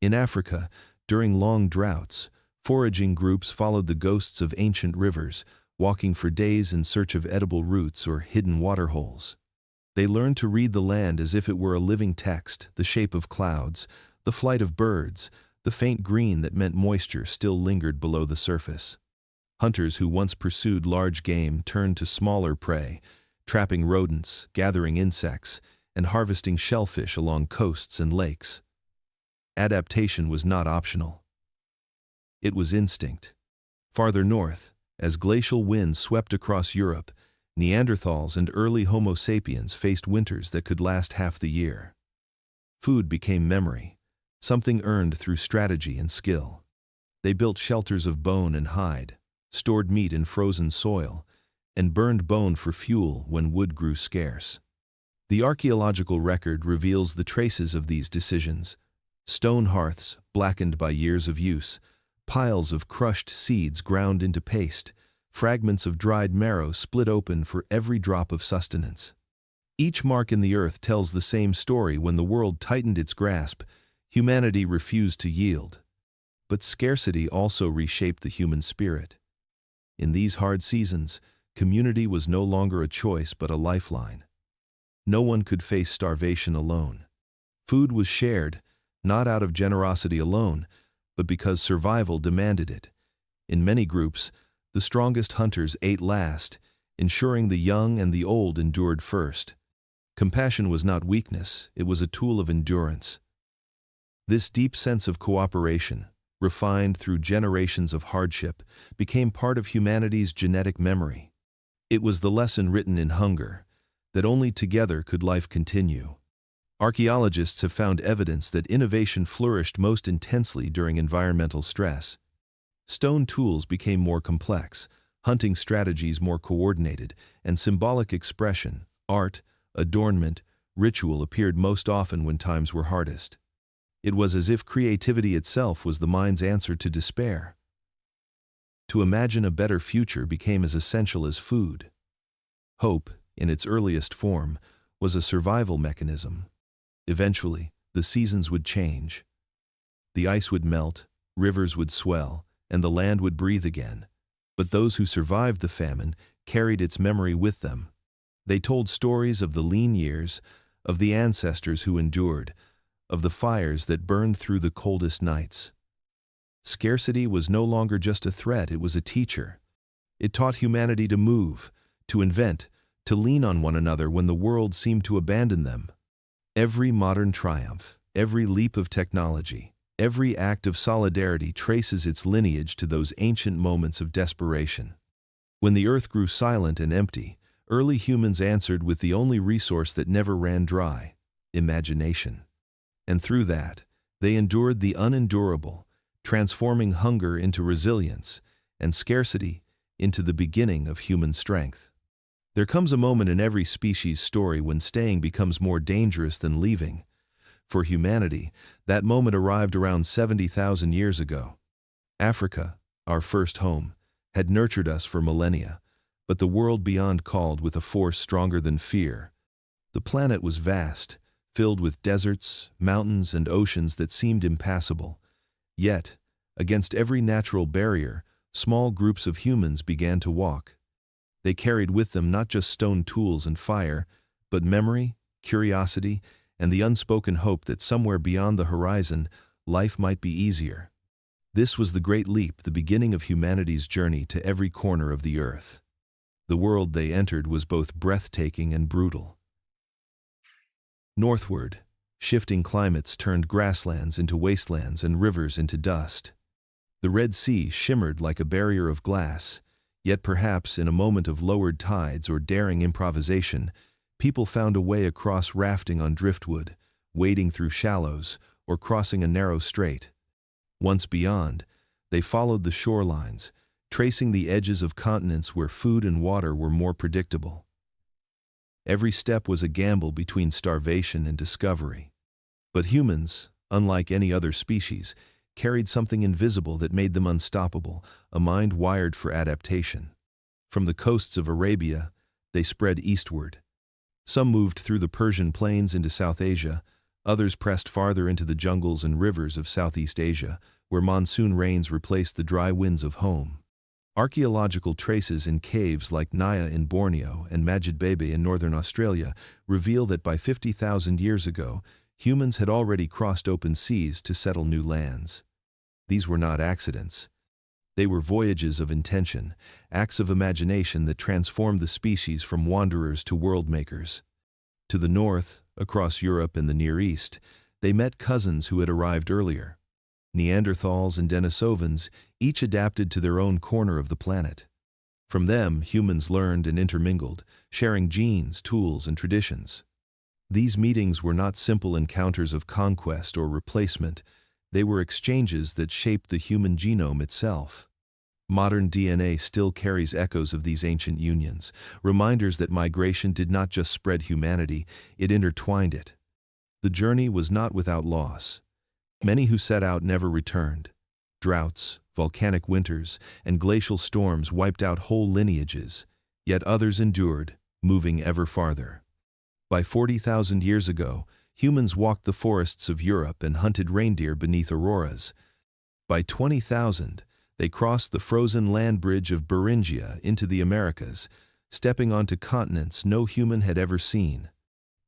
[SPEAKER 1] In Africa, during long droughts, foraging groups followed the ghosts of ancient rivers, walking for days in search of edible roots or hidden waterholes. They learned to read the land as if it were a living text, the shape of clouds, the flight of birds, the faint green that meant moisture still lingered below the surface. Hunters who once pursued large game turned to smaller prey, trapping rodents, gathering insects, and harvesting shellfish along coasts and lakes. Adaptation was not optional. It was instinct. Farther north, as glacial winds swept across Europe, Neanderthals and early Homo sapiens faced winters that could last half the year. Food became memory, something earned through strategy and skill. They built shelters of bone and hide, stored meat in frozen soil, and burned bone for fuel when wood grew scarce. The archaeological record reveals the traces of these decisions: stone hearths blackened by years of use, piles of crushed seeds ground into paste, fragments of dried marrow split open for every drop of sustenance. Each mark in the earth tells the same story. When the world tightened its grasp, humanity refused to yield. But scarcity also reshaped the human spirit. In these hard seasons, community was no longer a choice but a lifeline. No one could face starvation alone. Food was shared, not out of generosity alone, but because survival demanded it. In many groups, the strongest hunters ate last, ensuring the young and the old endured first. Compassion was not weakness, it was a tool of endurance. This deep sense of cooperation, refined through generations of hardship, became part of humanity's genetic memory. It was the lesson written in hunger, that only together could life continue. Archaeologists have found evidence that innovation flourished most intensely during environmental stress. Stone tools became more complex, hunting strategies more coordinated, and symbolic expression, art, adornment, ritual appeared most often when times were hardest. It was as if creativity itself was the mind's answer to despair. To imagine a better future became as essential as food. Hope, in its earliest form, was a survival mechanism. Eventually, the seasons would change. The ice would melt, rivers would swell, and the land would breathe again. But those who survived the famine carried its memory with them. They told stories of the lean years, of the ancestors who endured, of the fires that burned through the coldest nights. Scarcity was no longer just a threat, it was a teacher. It taught humanity to move, to invent, to lean on one another when the world seemed to abandon them. Every modern triumph, every leap of technology, every act of solidarity traces its lineage to those ancient moments of desperation. When the earth grew silent and empty, early humans answered with the only resource that never ran dry: imagination. And through that, they endured the unendurable, transforming hunger into resilience and scarcity into the beginning of human strength. There comes a moment in every species' story when staying becomes more dangerous than leaving. For humanity, that moment arrived around 70,000 years ago. Africa, our first home, had nurtured us for millennia, but the world beyond called with a force stronger than fear. The planet was vast, filled with deserts, mountains, and oceans that seemed impassable. Yet, against every natural barrier, small groups of humans began to walk. They carried with them not just stone tools and fire, but memory, curiosity, and the unspoken hope that somewhere beyond the horizon, life might be easier. This was the Great Leap, the beginning of humanity's journey to every corner of the earth. The world they entered was both breathtaking and brutal. Northward, shifting climates turned grasslands into wastelands and rivers into dust. The Red Sea shimmered like a barrier of glass, yet perhaps in a moment of lowered tides or daring improvisation, people found a way across rafting on driftwood, wading through shallows, or crossing a narrow strait. Once beyond, they followed the shorelines, tracing the edges of continents where food and water were more predictable. Every step was a gamble between starvation and discovery. But humans, unlike any other species, carried something invisible that made them unstoppable, a mind wired for adaptation. From the coasts of Arabia, they spread eastward. Some moved through the Persian plains into South Asia, others pressed farther into the jungles and rivers of Southeast Asia, where monsoon rains replaced the dry winds of home. Archaeological traces in caves like Naya in Borneo and Majidbebe in northern Australia reveal that by 50,000 years ago, humans had already crossed open seas to settle new lands. These were not accidents. They were voyages of intention, acts of imagination that transformed the species from wanderers to world-makers. To the north, across Europe and the Near East, they met cousins who had arrived earlier. Neanderthals and Denisovans, each adapted to their own corner of the planet. From them, humans learned and intermingled, sharing genes, tools, and traditions. These meetings were not simple encounters of conquest or replacement. They were exchanges that shaped the human genome itself. Modern DNA still carries echoes of these ancient unions, reminders that migration did not just spread humanity, it intertwined it. The journey was not without loss. Many who set out never returned. Droughts, volcanic winters, and glacial storms wiped out whole lineages, yet others endured, moving ever farther. By 40,000 years ago, humans walked the forests of Europe and hunted reindeer beneath auroras. By 20,000, they crossed the frozen land bridge of Beringia into the Americas, stepping onto continents no human had ever seen.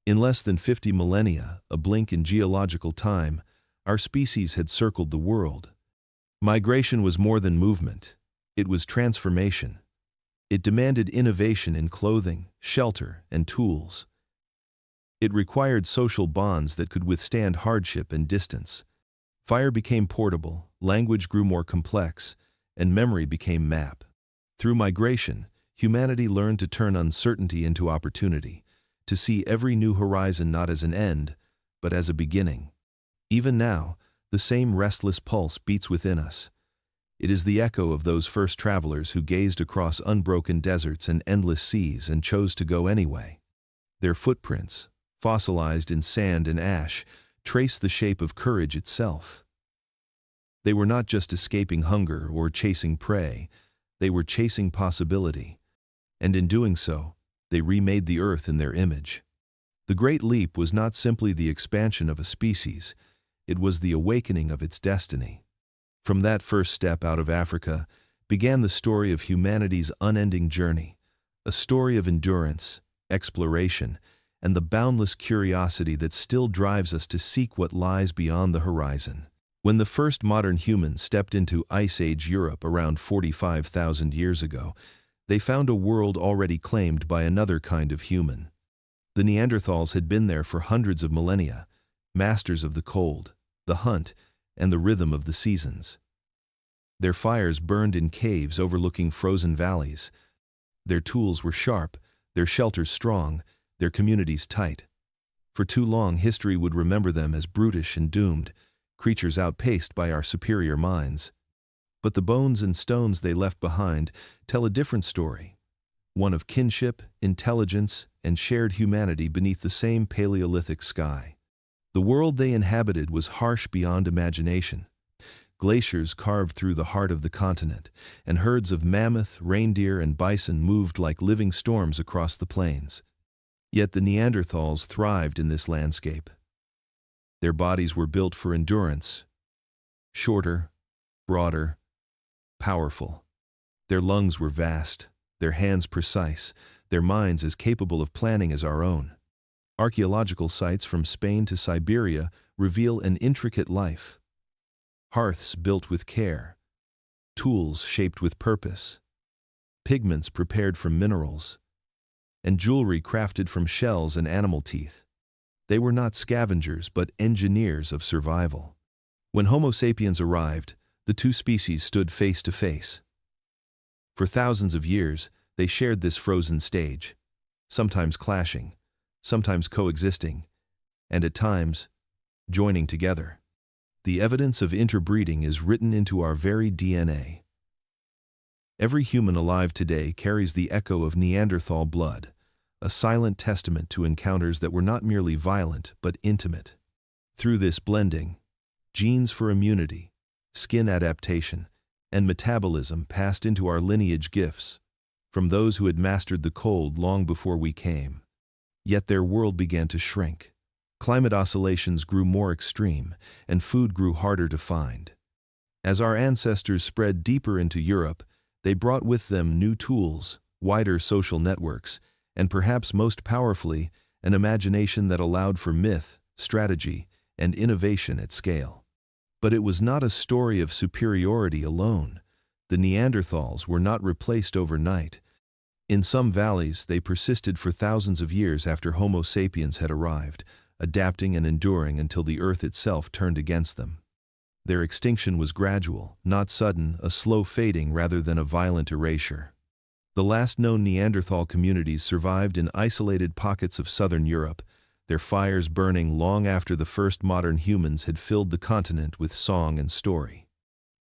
[SPEAKER 1] In less than 50 millennia, a blink in geological time, our species had circled the world. Migration was more than movement. It was transformation. It demanded innovation in clothing, shelter, and tools. It required social bonds that could withstand hardship and distance. Fire became portable, language grew more complex, and memory became map. Through migration, humanity learned to turn uncertainty into opportunity, to see every new horizon not as an end, but as a beginning. Even now, the same restless pulse beats within us. It is the echo of those first travelers who gazed across unbroken deserts and endless seas and chose to go anyway. Their footprints, fossilized in sand and ash, trace the shape of courage itself. They were not just escaping hunger or chasing prey, they were chasing possibility. And in doing so, they remade the earth in their image. The Great Leap was not simply the expansion of a species, it was the awakening of its destiny. From that first step out of Africa began the story of humanity's unending journey, a story of endurance, exploration, and the boundless curiosity that still drives us to seek what lies beyond the horizon. When the first modern humans stepped into Ice Age Europe around 45,000 years ago, they found a world already claimed by another kind of human. The Neanderthals had been there for hundreds of millennia, masters of the cold, the hunt, and the rhythm of the seasons. Their fires burned in caves overlooking frozen valleys. Their tools were sharp, their shelters strong, their communities tight. For too long, history would remember them as brutish and doomed, creatures outpaced by our superior minds. But the bones and stones they left behind tell a different story, one of kinship, intelligence, and shared humanity beneath the same Paleolithic sky. The world they inhabited was harsh beyond imagination. Glaciers carved through the heart of the continent, and herds of mammoth, reindeer, and bison moved like living storms across the plains. Yet the Neanderthals thrived in this landscape. Their bodies were built for endurance, shorter, broader, powerful. Their lungs were vast, their hands precise, their minds as capable of planning as our own. Archaeological sites from Spain to Siberia reveal an intricate life. Hearths built with care, tools shaped with purpose, pigments prepared from minerals, and jewelry crafted from shells and animal teeth. They were not scavengers but engineers of survival. When Homo sapiens arrived, the two species stood face to face. For thousands of years, they shared this frozen stage, sometimes clashing, sometimes coexisting, and at times, joining together. The evidence of interbreeding is written into our very DNA. Every human alive today carries the echo of Neanderthal blood, a silent testament to encounters that were not merely violent but intimate. Through this blending, genes for immunity, skin adaptation, and metabolism passed into our lineage gifts, from those who had mastered the cold long before we came. Yet their world began to shrink. Climate oscillations grew more extreme, and food grew harder to find. As our ancestors spread deeper into Europe, they brought with them new tools, wider social networks, and perhaps most powerfully, an imagination that allowed for myth, strategy, and innovation at scale. But it was not a story of superiority alone. The Neanderthals were not replaced overnight. In some valleys, they persisted for thousands of years after Homo sapiens had arrived, adapting and enduring until the earth itself turned against them. Their extinction was gradual, not sudden, a slow fading rather than a violent erasure. The last known Neanderthal communities survived in isolated pockets of southern Europe, their fires burning long after the first modern humans had filled the continent with song and story.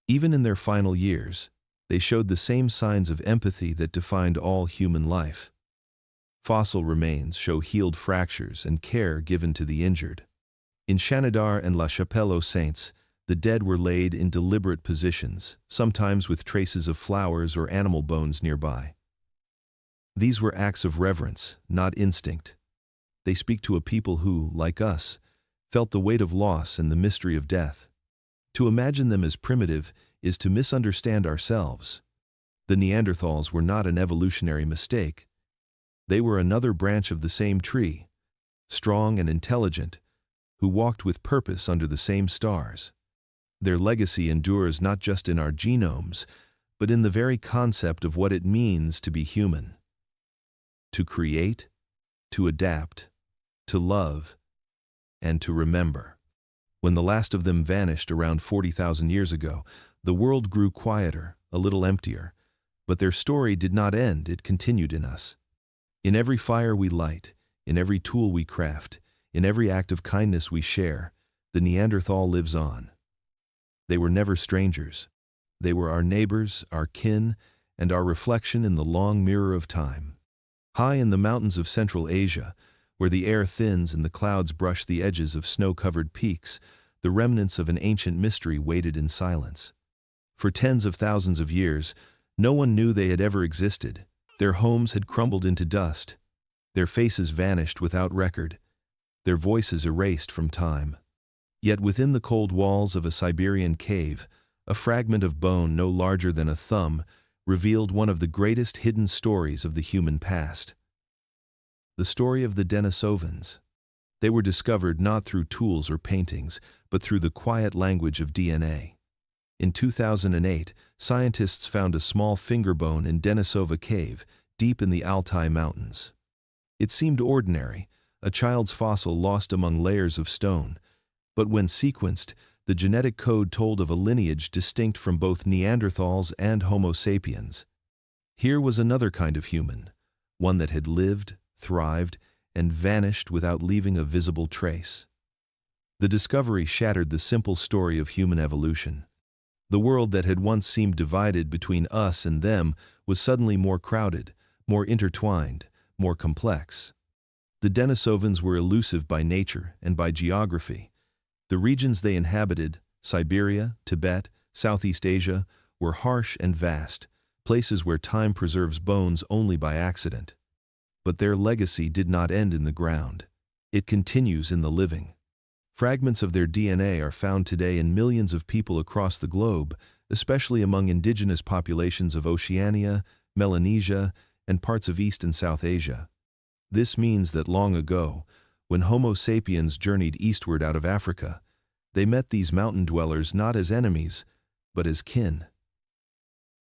[SPEAKER 1] Even in their final years, they showed the same signs of empathy that defined all human life. Fossil remains show healed fractures and care given to the injured. In Shanidar and La Chapelle aux Saints, the dead were laid in deliberate positions, sometimes with traces of flowers or animal bones nearby. These were acts of reverence, not instinct. They speak to a people who, like us, felt the weight of loss and the mystery of death. To imagine them as primitive is to misunderstand ourselves. The Neanderthals were not an evolutionary mistake. They were another branch of the same tree, strong and intelligent, who walked with purpose under the same stars. Their legacy endures not just in our genomes, but in the very concept of what it means to be human. To create, to adapt, to love, and to remember. When the last of them vanished around 40,000 years ago, the world grew quieter, a little emptier. But their story did not end, it continued in us. In every fire we light, in every tool we craft, in every act of kindness we share, the Neanderthal lives on. They were never strangers. They were our neighbors, our kin, and our reflection in the long mirror of time. High in the mountains of Central Asia, where the air thins and the clouds brush the edges of snow-covered peaks, the remnants of an ancient mystery waited in silence. For tens of thousands of years, no one knew they had ever existed. Their homes had crumbled into dust. Their faces vanished without record. Their voices erased from time. Yet within the cold walls of a Siberian cave, a fragment of bone no larger than a thumb revealed one of the greatest hidden stories of the human past. The story of the Denisovans. They were discovered not through tools or paintings, but through the quiet language of DNA. In 2008, scientists found a small finger bone in Denisova Cave, deep in the Altai Mountains. It seemed ordinary, a child's fossil lost among layers of stone, but when sequenced, the genetic code told of a lineage distinct from both Neanderthals and Homo sapiens. Here was another kind of human, one that had lived, thrived, and vanished without leaving a visible trace. The discovery shattered the simple story of human evolution. The world that had once seemed divided between us and them was suddenly more crowded, more intertwined, more complex. The Denisovans were elusive by nature and by geography. The regions they inhabited, Siberia, Tibet, Southeast Asia, were harsh and vast, places where time preserves bones only by accident. But their legacy did not end in the ground. It continues in the living. Fragments of their DNA are found today in millions of people across the globe, especially among indigenous populations of Oceania, Melanesia, and parts of East and South Asia. This means that long ago, when Homo sapiens journeyed eastward out of Africa, they met these mountain dwellers not as enemies, but as kin.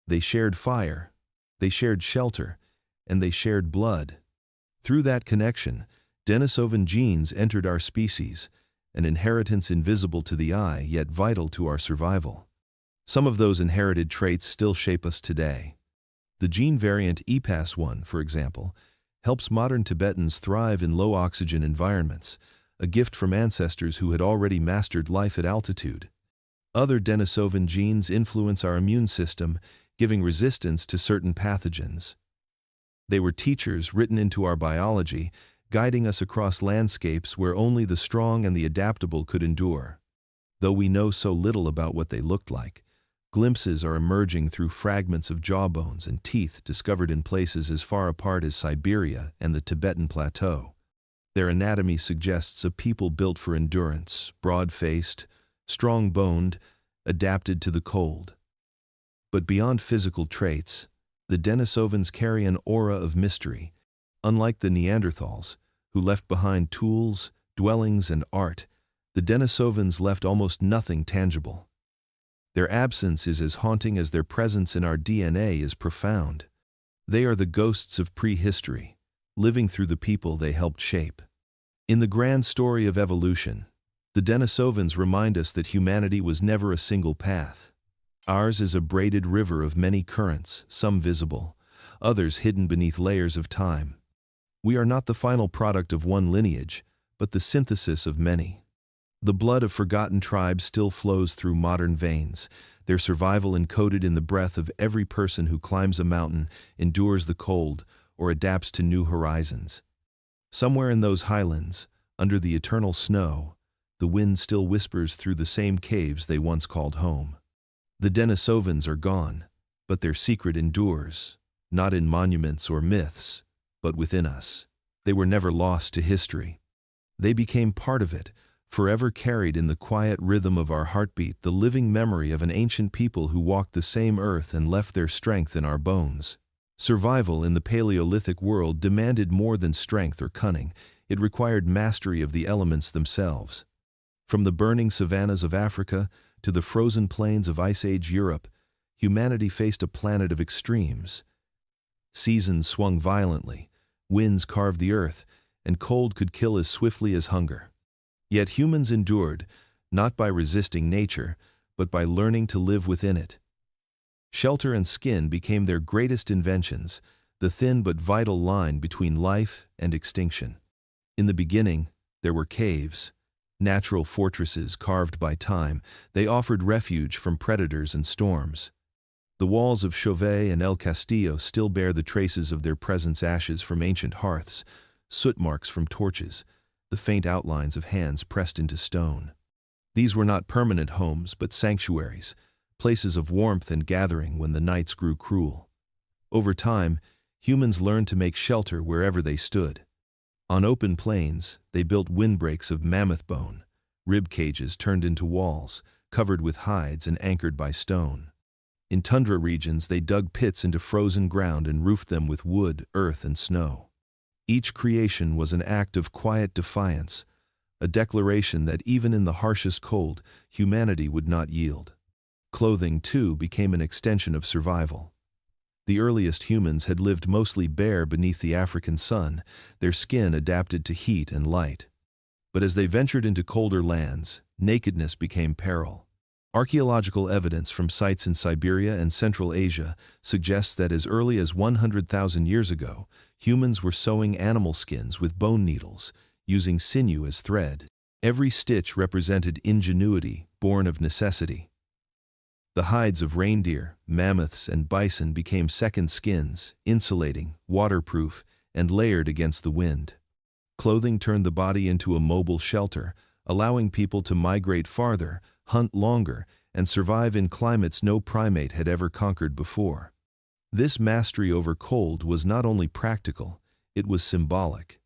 [SPEAKER 1] They shared fire, they shared shelter, and they shared blood. Through that connection, Denisovan genes entered our species, an inheritance invisible to the eye yet vital to our survival. Some of those inherited traits still shape us today. The gene variant EPAS1, for example, helps modern Tibetans thrive in low-oxygen environments, a gift from ancestors who had already mastered life at altitude. Other Denisovan genes influence our immune system, giving resistance to certain pathogens. They were teachers written into our biology, guiding us across landscapes where only the strong and the adaptable could endure. Though we know so little about what they looked like, glimpses are emerging through fragments of jawbones and teeth discovered in places as far apart as Siberia and the Tibetan Plateau. Their anatomy suggests a people built for endurance, broad-faced, strong-boned, adapted to the cold. But beyond physical traits, the Denisovans carry an aura of mystery. Unlike the Neanderthals, who left behind tools, dwellings, and art, the Denisovans left almost nothing tangible. Their absence is as haunting as their presence in our DNA is profound. They are the ghosts of prehistory, living through the people they helped shape. In the grand story of evolution, the Denisovans remind us that humanity was never a single path. Ours is a braided river of many currents, some visible, others hidden beneath layers of time. We are not the final product of one lineage, but the synthesis of many. The blood of forgotten tribes still flows through modern veins, their survival encoded in the breath of every person who climbs a mountain, endures the cold, or adapts to new horizons. Somewhere in those highlands, under the eternal snow, the wind still whispers through the same caves they once called home. The Denisovans are gone, but their secret endures, not in monuments or myths, but within us. They were never lost to history. They became part of it, forever carried in the quiet rhythm of our heartbeat, the living memory of an ancient people who walked the same earth and left their strength in our bones. Survival in the Paleolithic world demanded more than strength or cunning. It required mastery of the elements themselves. From the burning savannas of Africa to the frozen plains of Ice Age Europe, humanity faced a planet of extremes. Seasons swung violently, winds carved the earth, and cold could kill as swiftly as hunger. Yet humans endured, not by resisting nature, but by learning to live within it. Shelter and skin became their greatest inventions, the thin but vital line between life and extinction. In the beginning, there were caves, natural fortresses carved by time. They offered refuge from predators and storms. The walls of Chauvet and El Castillo still bear the traces of their presence: ashes from ancient hearths, soot marks from torches, the faint outlines of hands pressed into stone. These were not permanent homes, but sanctuaries, places of warmth and gathering when the nights grew cruel. Over time, humans learned to make shelter wherever they stood. On open plains, they built windbreaks of mammoth bone, rib cages turned into walls, covered with hides and anchored by stone. In tundra regions, they dug pits into frozen ground and roofed them with wood, earth, and snow. Each creation was an act of quiet defiance, a declaration that even in the harshest cold, humanity would not yield. Clothing, too, became an extension of survival. The earliest humans had lived mostly bare beneath the African sun, their skin adapted to heat and light. But as they ventured into colder lands, nakedness became peril. Archaeological evidence from sites in Siberia and Central Asia suggests that as early as 100,000 years ago, humans were sewing animal skins with bone needles, using sinew as thread. Every stitch represented ingenuity, born of necessity. The hides of reindeer, mammoths, and bison became second skins, insulating, waterproof, and layered against the wind. Clothing turned the body into a mobile shelter, allowing people to migrate farther, hunt longer, and survive in climates no primate had ever conquered before. This mastery over cold was not only practical, it was symbolic.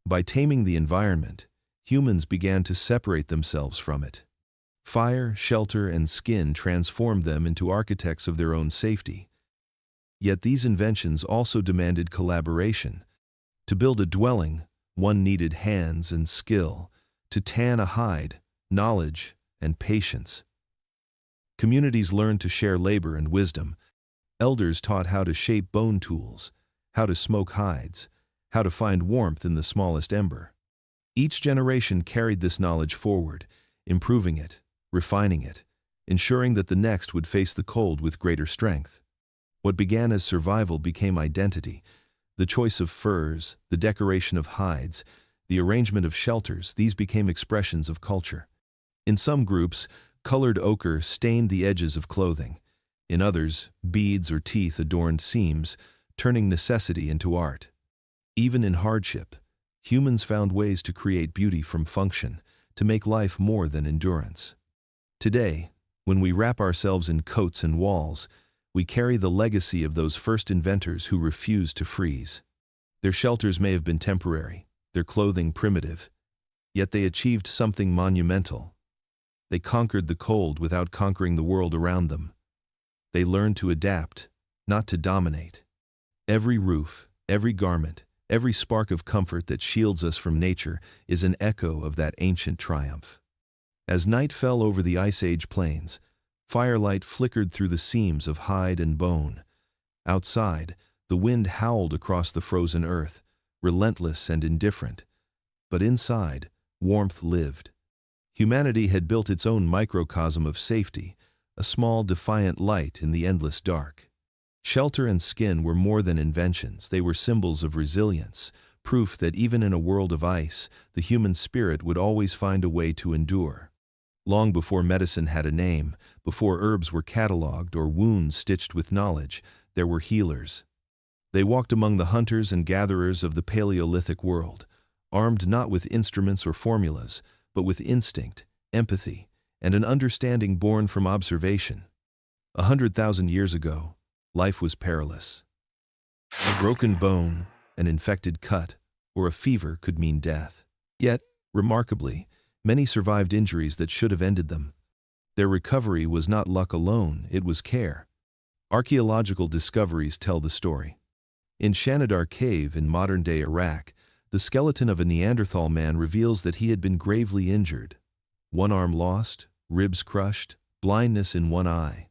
[SPEAKER 1] By taming the environment, humans began to separate themselves from it. Fire, shelter, and skin transformed them into architects of their own safety. Yet these inventions also demanded collaboration. To build a dwelling, one needed hands and skill. To tan a hide, knowledge and patience. Communities learned to share labor and wisdom. Elders taught how to shape bone tools, how to smoke hides, how to find warmth in the smallest ember. Each generation carried this knowledge forward, improving it, refining it, ensuring that the next would face the cold with greater strength. What began as survival became identity. The choice of furs, the decoration of hides, the arrangement of shelters, these became expressions of culture. In some groups, colored ochre stained the edges of clothing. In others, beads or teeth adorned seams, turning necessity into art. Even in hardship, humans found ways to create beauty from function, to make life more than endurance. Today, when we wrap ourselves in coats and walls, we carry the legacy of those first inventors who refused to freeze. Their shelters may have been temporary, their clothing primitive, yet they achieved something monumental. They conquered the cold without conquering the world around them. They learned to adapt, not to dominate. Every roof, every garment, every spark of comfort that shields us from nature is an echo of that ancient triumph. As night fell over the Ice Age plains, firelight flickered through the seams of hide and bone. Outside, the wind howled across the frozen earth, relentless and indifferent. But inside, warmth lived. Humanity had built its own microcosm of safety, a small defiant light in the endless dark. Shelter and skin were more than inventions, they were symbols of resilience, proof that even in a world of ice, the human spirit would always find a way to endure. Long before medicine had a name, before herbs were catalogued or wounds stitched with knowledge, there were healers. They walked among the hunters and gatherers of the Paleolithic world, armed not with instruments or formulas, but with instinct, empathy, and an understanding born from observation. 100,000 years ago, life was perilous. A broken bone, an infected cut, or a fever could mean death. Yet, remarkably, many survived injuries that should have ended them. Their recovery was not luck alone, it was care. Archaeological discoveries tell the story. In Shanidar Cave in modern-day Iraq, the skeleton of a Neanderthal man reveals that he had been gravely injured. One arm lost, ribs crushed, blindness in one eye.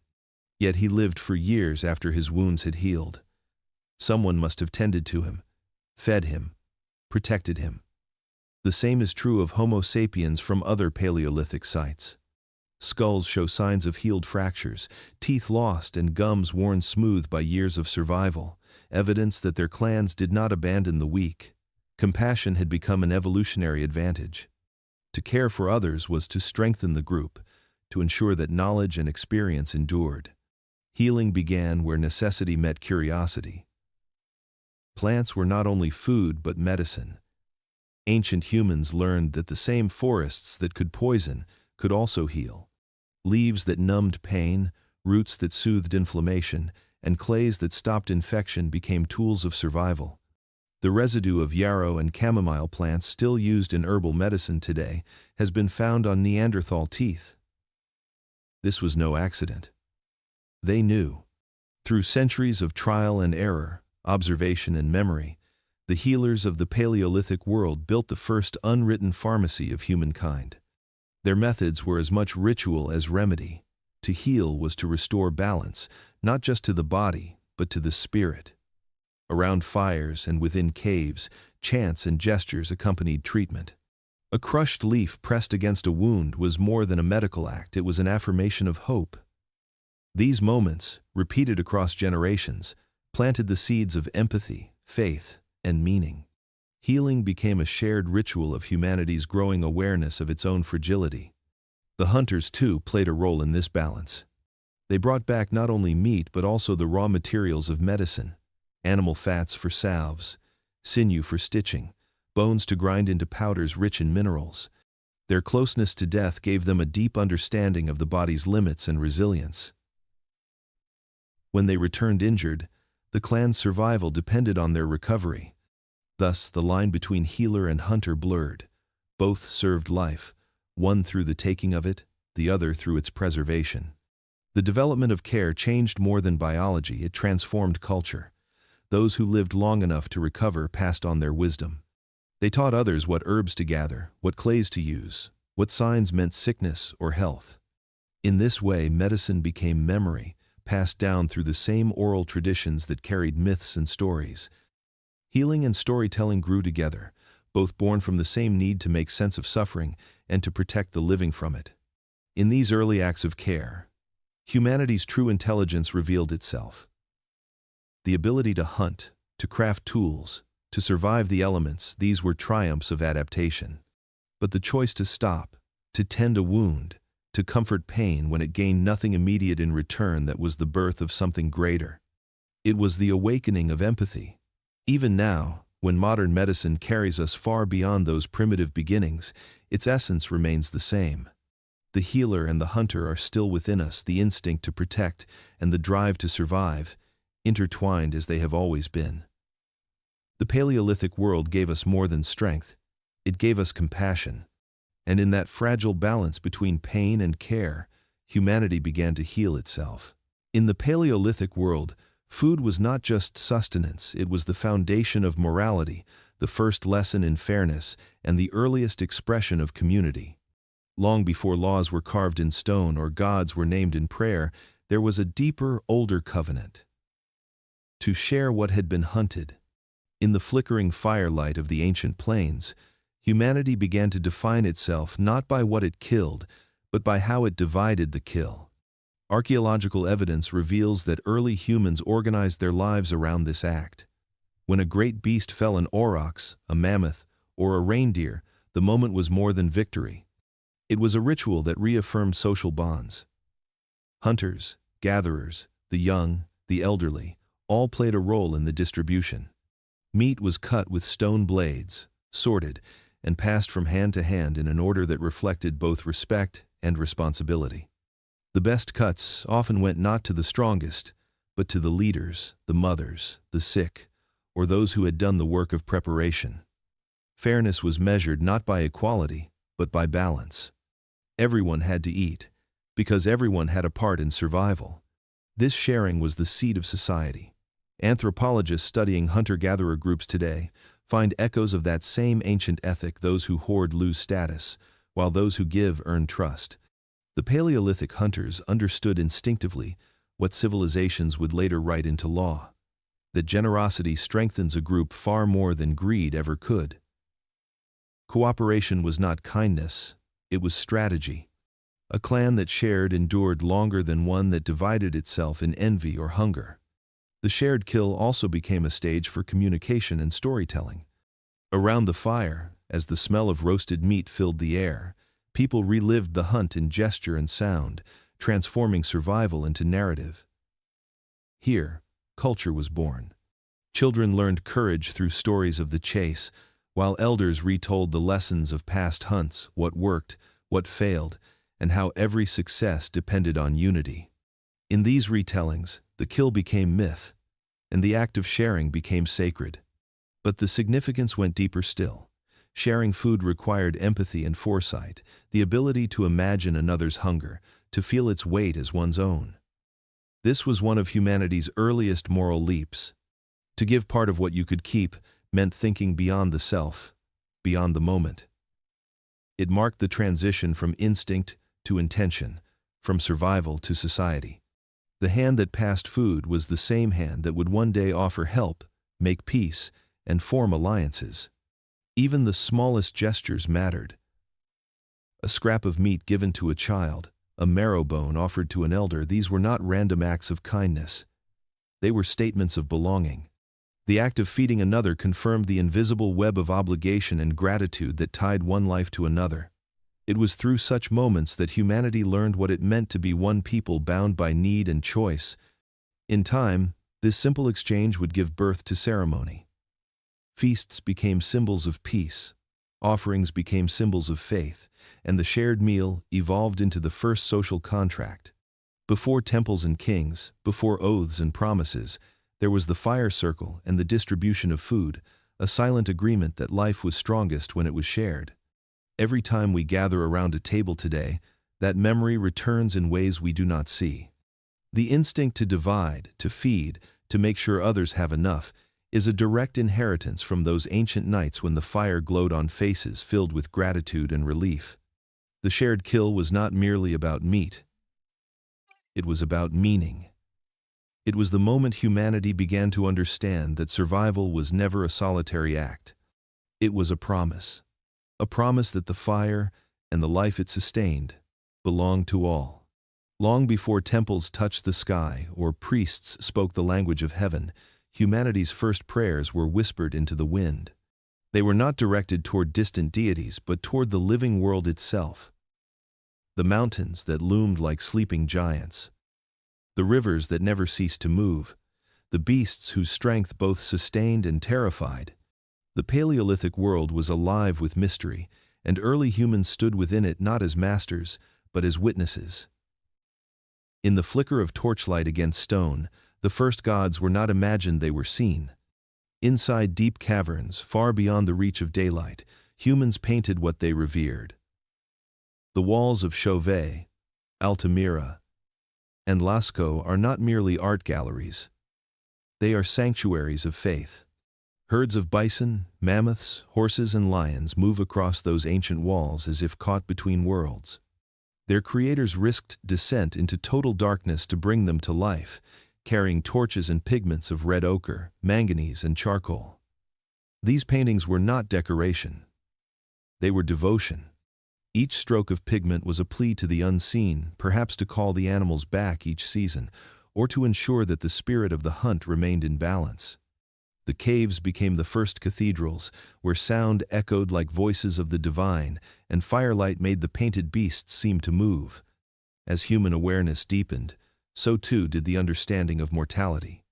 [SPEAKER 1] Yet he lived for years after his wounds had healed. Someone must have tended to him, fed him, protected him. The same is true of Homo sapiens from other Paleolithic sites. Skulls show signs of healed fractures, teeth lost and gums worn smooth by years of survival, evidence that their clans did not abandon the weak. Compassion had become an evolutionary advantage. To care for others was to strengthen the group, to ensure that knowledge and experience endured. Healing began where necessity met curiosity. Plants were not only food but medicine. Ancient humans learned that the same forests that could poison could also heal. Leaves that numbed pain, roots that soothed inflammation, and clays that stopped infection became tools of survival. The residue of yarrow and chamomile plants still used in herbal medicine today has been found on Neanderthal teeth. This was no accident. They knew. Through centuries of trial and error, observation and memory, the healers of the Paleolithic world built the first unwritten pharmacy of humankind. Their methods were as much ritual as remedy. To heal was to restore balance, not just to the body, but to the spirit. Around fires and within caves, chants and gestures accompanied treatment. A crushed leaf pressed against a wound was more than a medical act, it was an affirmation of hope. These moments, repeated across generations, planted the seeds of empathy, faith, and meaning. Healing became a shared ritual of humanity's growing awareness of its own fragility. The hunters, too, played a role in this balance. They brought back not only meat but also the raw materials of medicine: animal fats for salves, sinew for stitching, bones to grind into powders rich in minerals. Their closeness to death gave them a deep understanding of the body's limits and resilience. When they returned injured, the clan's survival depended on their recovery. Thus, the line between healer and hunter blurred. Both served life, one through the taking of it, the other through its preservation. The development of care changed more than biology, it transformed culture. Those who lived long enough to recover passed on their wisdom. They taught others what herbs to gather, what clays to use, what signs meant sickness or health. In this way, medicine became memory, passed down through the same oral traditions that carried myths and stories. Healing and storytelling grew together, both born from the same need to make sense of suffering and to protect the living from it. In these early acts of care, humanity's true intelligence revealed itself. The ability to hunt, to craft tools, to survive the elements, these were triumphs of adaptation. But the choice to stop, to tend a wound, to comfort pain when it gained nothing immediate in return, that was the birth of something greater. It was the awakening of empathy. Even now, when modern medicine carries us far beyond those primitive beginnings, its essence remains the same. The healer and the hunter are still within us, the instinct to protect and the drive to survive, intertwined as they have always been. The Paleolithic world gave us more than strength, it gave us compassion. And in that fragile balance between pain and care, humanity began to heal itself. In the Paleolithic world, food was not just sustenance, it was the foundation of morality, the first lesson in fairness, and the earliest expression of community. Long before laws were carved in stone or gods were named in prayer, there was a deeper, older covenant. To share what had been hunted. In the flickering firelight of the ancient plains, humanity began to define itself not by what it killed, but by how it divided the kill. Archaeological evidence reveals that early humans organized their lives around this act. When a great beast fell an aurochs, a mammoth, or a reindeer, the moment was more than victory. It was a ritual that reaffirmed social bonds. Hunters, gatherers, the young, the elderly, all played a role in the distribution. Meat was cut with stone blades, sorted, and passed from hand to hand in an order that reflected both respect and responsibility. The best cuts often went not to the strongest, but to the leaders, the mothers, the sick, or those who had done the work of preparation. Fairness was measured not by equality, but by balance. Everyone had to eat, because everyone had a part in survival. This sharing was the seed of society. Anthropologists studying hunter-gatherer groups today find echoes of that same ancient ethic: those who hoard lose status, while those who give earn trust. The Paleolithic hunters understood instinctively what civilizations would later write into law: that generosity strengthens a group far more than greed ever could. Cooperation was not kindness, it was strategy. A clan that shared endured longer than one that divided itself in envy or hunger. The shared kill also became a stage for communication and storytelling. Around the fire, as the smell of roasted meat filled the air, people relived the hunt in gesture and sound, transforming survival into narrative. Here, culture was born. Children learned courage through stories of the chase, while elders retold the lessons of past hunts: what worked, what failed, and how every success depended on unity. In these retellings, the kill became myth, and the act of sharing became sacred. But the significance went deeper still. Sharing food required empathy and foresight, the ability to imagine another's hunger, to feel its weight as one's own. This was one of humanity's earliest moral leaps. To give part of what you could keep meant thinking beyond the self, beyond the moment. It marked the transition from instinct to intention, from survival to society. The hand that passed food was the same hand that would one day offer help, make peace, and form alliances. Even the smallest gestures mattered. A scrap of meat given to a child, a marrow bone offered to an elder — these were not random acts of kindness. They were statements of belonging. The act of feeding another confirmed the invisible web of obligation and gratitude that tied one life to another. It was through such moments that humanity learned what it meant to be one people bound by need and choice. In time, this simple exchange would give birth to ceremony. Feasts became symbols of peace, offerings became symbols of faith, and the shared meal evolved into the first social contract. Before temples and kings, before oaths and promises, there was the fire circle and the distribution of food, a silent agreement that life was strongest when it was shared. Every time we gather around a table today, that memory returns in ways we do not see. The instinct to divide, to feed, to make sure others have enough, is a direct inheritance from those ancient nights when the fire glowed on faces filled with gratitude and relief. The shared kill was not merely about meat. It was about meaning. It was the moment humanity began to understand that survival was never a solitary act. It was a promise that the fire and the life it sustained belonged to all. Long before temples touched the sky or priests spoke the language of heaven, humanity's first prayers were whispered into the wind. They were not directed toward distant deities, but toward the living world itself. The mountains that loomed like sleeping giants, the rivers that never ceased to move, the beasts whose strength both sustained and terrified. The Paleolithic world was alive with mystery, and early humans stood within it not as masters, but as witnesses. In the flicker of torchlight against stone, the first gods were not imagined, they were seen. Inside deep caverns, far beyond the reach of daylight, humans painted what they revered. The walls of Chauvet, Altamira, and Lascaux are not merely art galleries. They are sanctuaries of faith. Herds of bison, mammoths, horses, and lions move across those ancient walls as if caught between worlds. Their creators risked descent into total darkness to bring them to life, carrying torches and pigments of red ochre, manganese, and charcoal. These paintings were not decoration. They were devotion. Each stroke of pigment was a plea to the unseen, perhaps to call the animals back each season, or to ensure that the spirit of the hunt remained in balance. The caves became the first cathedrals, where sound echoed like voices of the divine, and firelight made the painted beasts seem to move. As human awareness deepened, so too did the understanding of mortality.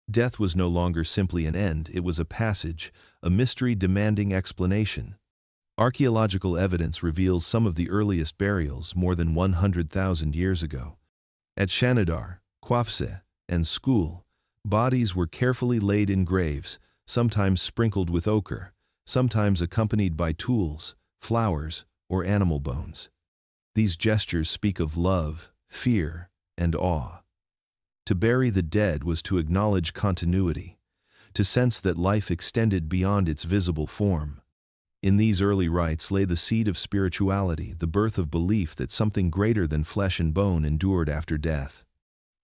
[SPEAKER 1] Death was no longer simply an end, it was a passage, a mystery demanding explanation. Archaeological evidence reveals some of the earliest burials more than 100,000 years ago. At Shanidar, Qafse, and School, bodies were carefully laid in graves, sometimes sprinkled with ochre, sometimes accompanied by tools, flowers, or animal bones. These gestures speak of love, fear, and awe. To bury the dead was to acknowledge continuity, to sense that life extended beyond its visible form. In these early rites lay the seed of spirituality, the birth of belief that something greater than flesh and bone endured after death.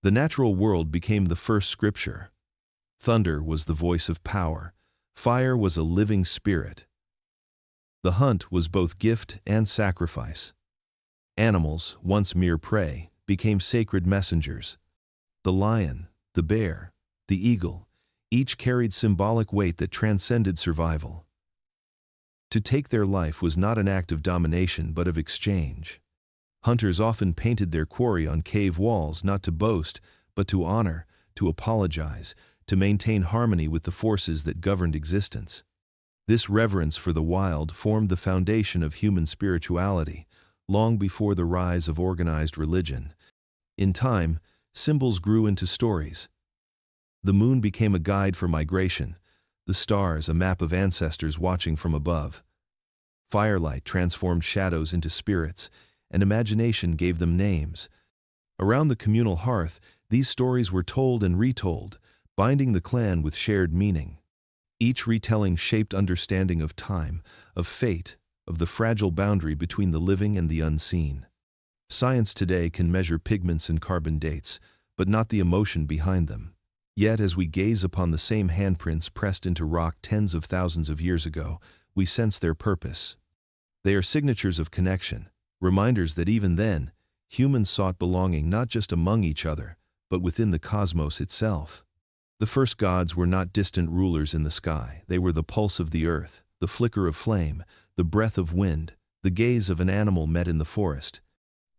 [SPEAKER 1] The natural world became the first scripture. Thunder was the voice of power. Fire was a living spirit. The hunt was both gift and sacrifice. Animals, once mere prey, became sacred messengers. The lion, the bear, the eagle, each carried symbolic weight that transcended survival. To take their life was not an act of domination but of exchange. Hunters often painted their quarry on cave walls not to boast, but to honor, to apologize, to maintain harmony with the forces that governed existence. This reverence for the wild formed the foundation of human spirituality, long before the rise of organized religion. In time, symbols grew into stories. The moon became a guide for migration, the stars a map of ancestors watching from above. Firelight transformed shadows into spirits, and imagination gave them names. Around the communal hearth, these stories were told and retold, binding the clan with shared meaning. Each retelling shaped understanding of time, of fate, of the fragile boundary between the living and the unseen. Science today can measure pigments and carbon dates, but not the emotion behind them. Yet as we gaze upon the same handprints pressed into rock tens of thousands of years ago, we sense their purpose. They are signatures of connection, reminders that even then, humans sought belonging not just among each other, but within the cosmos itself. The first gods were not distant rulers in the sky, they were the pulse of the earth, the flicker of flame, the breath of wind, the gaze of an animal met in the forest.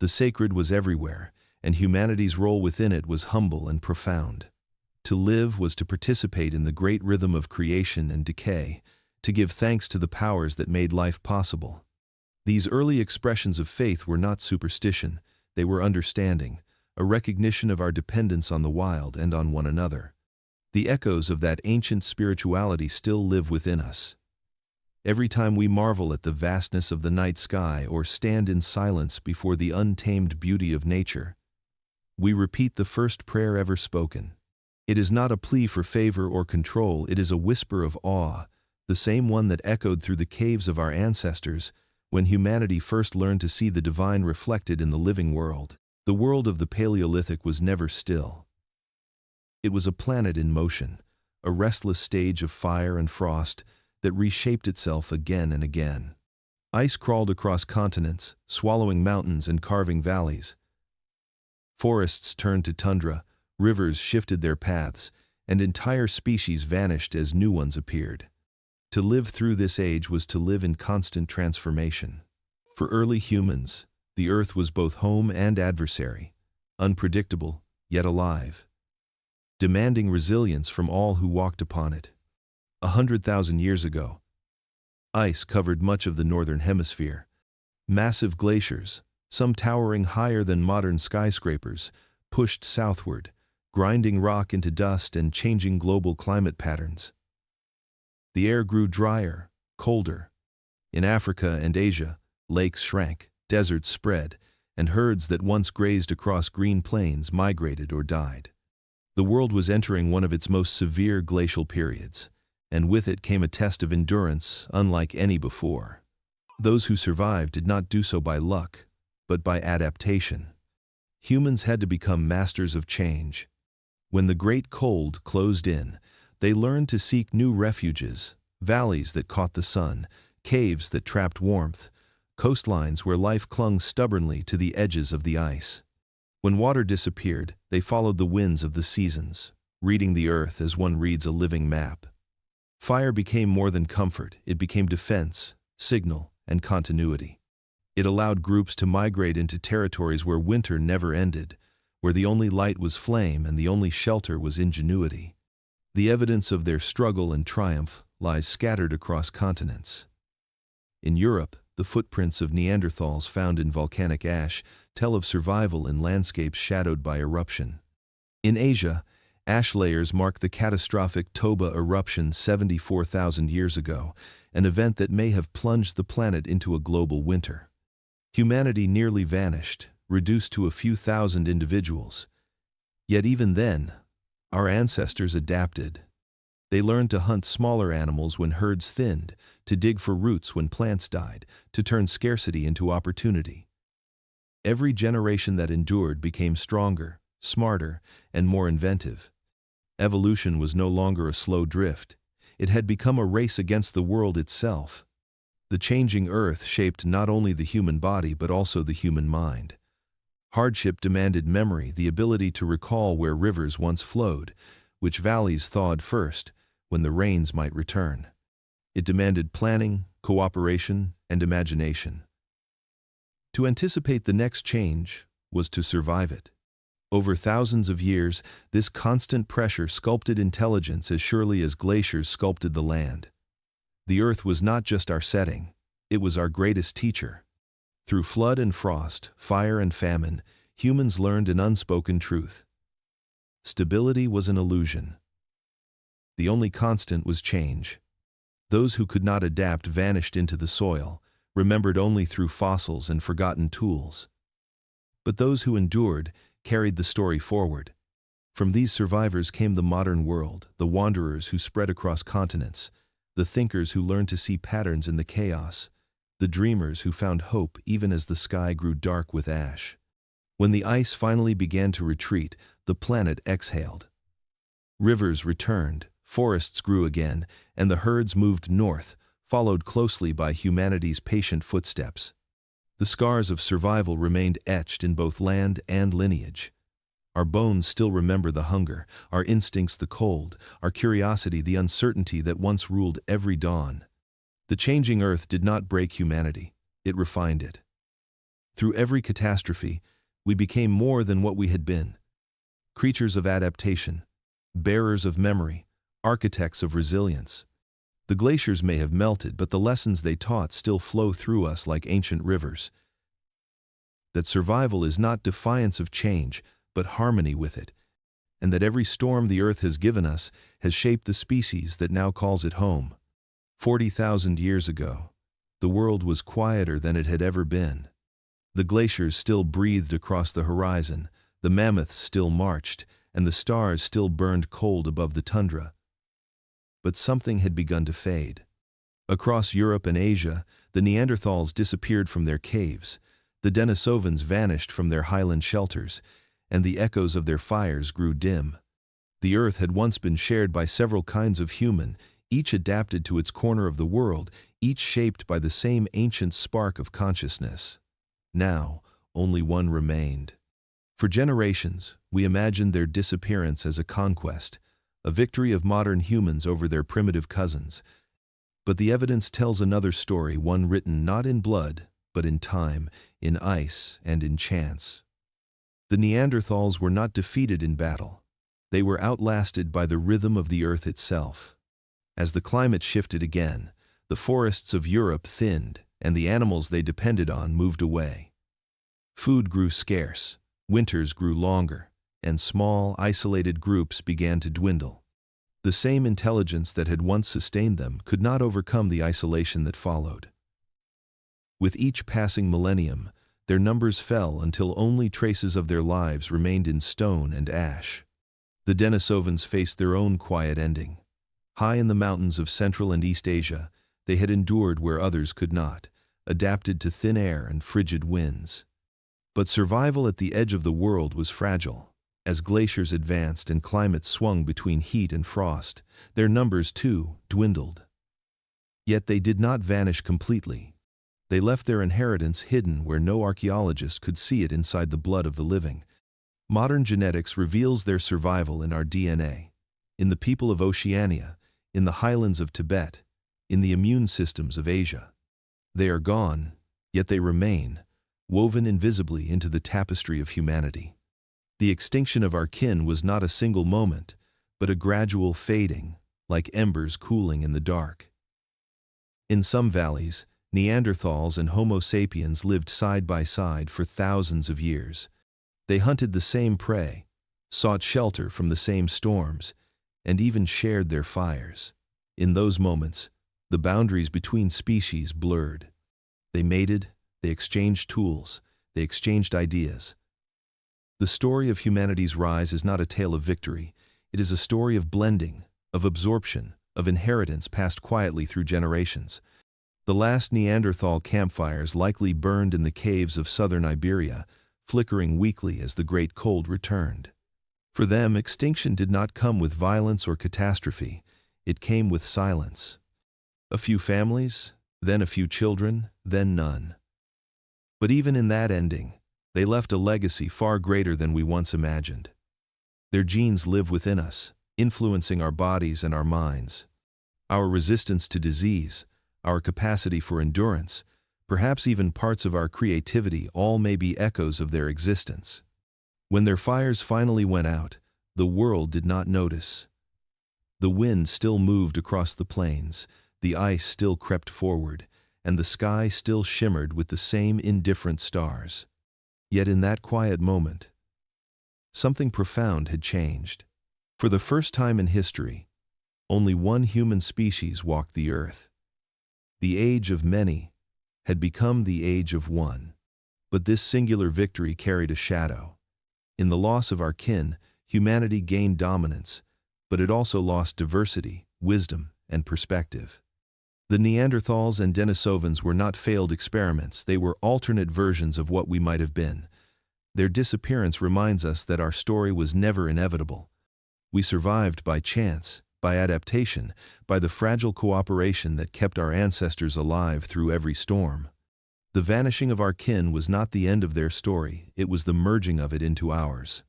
[SPEAKER 1] The sacred was everywhere, and humanity's role within it was humble and profound. To live was to participate in the great rhythm of creation and decay, to give thanks to the powers that made life possible. These early expressions of faith were not superstition, they were understanding, a recognition of our dependence on the wild and on one another. The echoes of that ancient spirituality still live within us. Every time we marvel at the vastness of the night sky or stand in silence before the untamed beauty of nature, we repeat the first prayer ever spoken. It is not a plea for favor or control, it is a whisper of awe, the same one that echoed through the caves of our ancestors when humanity first learned to see the divine reflected in the living world. The world of the Paleolithic was never still. It was a planet in motion, a restless stage of fire and frost that reshaped itself again and again. Ice crawled across continents, swallowing mountains and carving valleys. Forests turned to tundra, rivers shifted their paths, and entire species vanished as new ones appeared. To live through this age was to live in constant transformation. For early humans, the earth was both home and adversary, unpredictable, yet alive, demanding resilience from all who walked upon it. 100,000 years ago, ice covered much of the northern hemisphere. Massive glaciers, some towering higher than modern skyscrapers, pushed southward, grinding rock into dust and changing global climate patterns. The air grew drier, colder. In Africa and Asia, lakes shrank, deserts spread, and herds that once grazed across green plains migrated or died. The world was entering one of its most severe glacial periods, and with it came a test of endurance unlike any before. Those who survived did not do so by luck, but by adaptation. Humans had to become masters of change. When the great cold closed in, they learned to seek new refuges, valleys that caught the sun, caves that trapped warmth, coastlines where life clung stubbornly to the edges of the ice. When water disappeared, they followed the winds of the seasons, reading the earth as one reads a living map. Fire became more than comfort, it became defense, signal, and continuity. It allowed groups to migrate into territories where winter never ended, where the only light was flame and the only shelter was ingenuity. The evidence of their struggle and triumph lies scattered across continents. In Europe, the footprints of Neanderthals found in volcanic ash tell of survival in landscapes shadowed by eruption. In Asia, Ash layers mark the catastrophic Toba eruption 74,000 years ago, an event that may have plunged the planet into a global winter. Humanity nearly vanished, reduced to a few thousand individuals. Yet even then, our ancestors adapted. They learned to hunt smaller animals when herds thinned, to dig for roots when plants died, to turn scarcity into opportunity. Every generation that endured became stronger, smarter, and more inventive. Evolution was no longer a slow drift. It had become a race against the world itself. The changing earth shaped not only the human body but also the human mind. Hardship demanded memory, the ability to recall where rivers once flowed, which valleys thawed first, when the rains might return. It demanded planning, cooperation, and imagination. To anticipate the next change was to survive it. Over thousands of years, this constant pressure sculpted intelligence as surely as glaciers sculpted the land. The earth was not just our setting, it was our greatest teacher. Through flood and frost, fire and famine, humans learned an unspoken truth. Stability was an illusion. The only constant was change. Those who could not adapt vanished into the soil, remembered only through fossils and forgotten tools. But those who endured carried the story forward. From these survivors came the modern world, the wanderers who spread across continents, the thinkers who learned to see patterns in the chaos, the dreamers who found hope even as the sky grew dark with ash. When the ice finally began to retreat, the planet exhaled. Rivers returned, forests grew again, and the herds moved north, followed closely by humanity's patient footsteps. The scars of survival remained etched in both land and lineage. Our bones still remember the hunger, our instincts the cold, our curiosity the uncertainty that once ruled every dawn. The changing earth did not break humanity, it refined it. Through every catastrophe, we became more than what we had been. Creatures of adaptation, bearers of memory, architects of resilience. The glaciers may have melted, but the lessons they taught still flow through us like ancient rivers. That survival is not defiance of change, but harmony with it, and that every storm the earth has given us has shaped the species that now calls it home. 40,000 years ago, the world was quieter than it had ever been. The glaciers still breathed across the horizon, the mammoths still marched, and the stars still burned cold above the tundra. But something had begun to fade. Across Europe and Asia, the Neanderthals disappeared from their caves, the Denisovans vanished from their highland shelters, and the echoes of their fires grew dim. The earth had once been shared by several kinds of human, each adapted to its corner of the world, each shaped by the same ancient spark of consciousness. Now, only one remained. For generations, we imagined their disappearance as a conquest, a victory of modern humans over their primitive cousins. But the evidence tells another story, one written not in blood, but in time, in ice, and in chance. The Neanderthals were not defeated in battle. They were outlasted by the rhythm of the earth itself. As the climate shifted again, the forests of Europe thinned, and the animals they depended on moved away. Food grew scarce, winters grew longer, and small, isolated groups began to dwindle. The same intelligence that had once sustained them could not overcome the isolation that followed. With each passing millennium, their numbers fell until only traces of their lives remained in stone and ash. The Denisovans faced their own quiet ending. High in the mountains of Central and East Asia, they had endured where others could not, adapted to thin air and frigid winds. But survival at the edge of the world was fragile. As glaciers advanced and climates swung between heat and frost, their numbers, too, dwindled. Yet they did not vanish completely. They left their inheritance hidden where no archaeologist could see it inside the blood of the living. Modern genetics reveals their survival in our DNA, in the people of Oceania, in the highlands of Tibet, in the immune systems of Asia. They are gone, yet they remain, woven invisibly into the tapestry of humanity. The extinction of our kin was not a single moment, but a gradual fading, like embers cooling in the dark. In some valleys, Neanderthals and Homo sapiens lived side by side for thousands of years. They hunted the same prey, sought shelter from the same storms, and even shared their fires. In those moments, the boundaries between species blurred. They mated, they exchanged tools, they exchanged ideas. The story of humanity's rise is not a tale of victory. It is a story of blending, of absorption, of inheritance passed quietly through generations. The last Neanderthal campfires likely burned in the caves of southern Iberia, flickering weakly as the Great Cold returned. For them, extinction did not come with violence or catastrophe. It came with silence. A few families, then a few children, then none. But even in that ending, they left a legacy far greater than we once imagined. Their genes live within us, influencing our bodies and our minds. Our resistance to disease, our capacity for endurance, perhaps even parts of our creativity, all may be echoes of their existence. When their fires finally went out, the world did not notice. The wind still moved across the plains, the ice still crept forward, and the sky still shimmered with the same indifferent stars. Yet in that quiet moment, something profound had changed. For the first time in history, only one human species walked the earth. The age of many had become the age of one. But this singular victory carried a shadow. In the loss of our kin, humanity gained dominance, but it also lost diversity, wisdom, and perspective. The Neanderthals and Denisovans were not failed experiments, they were alternate versions of what we might have been. Their disappearance reminds us that our story was never inevitable. We survived by chance, by adaptation, by the fragile cooperation that kept our ancestors alive through every storm. The vanishing of our kin was not the end of their story, it was the merging of it into ours.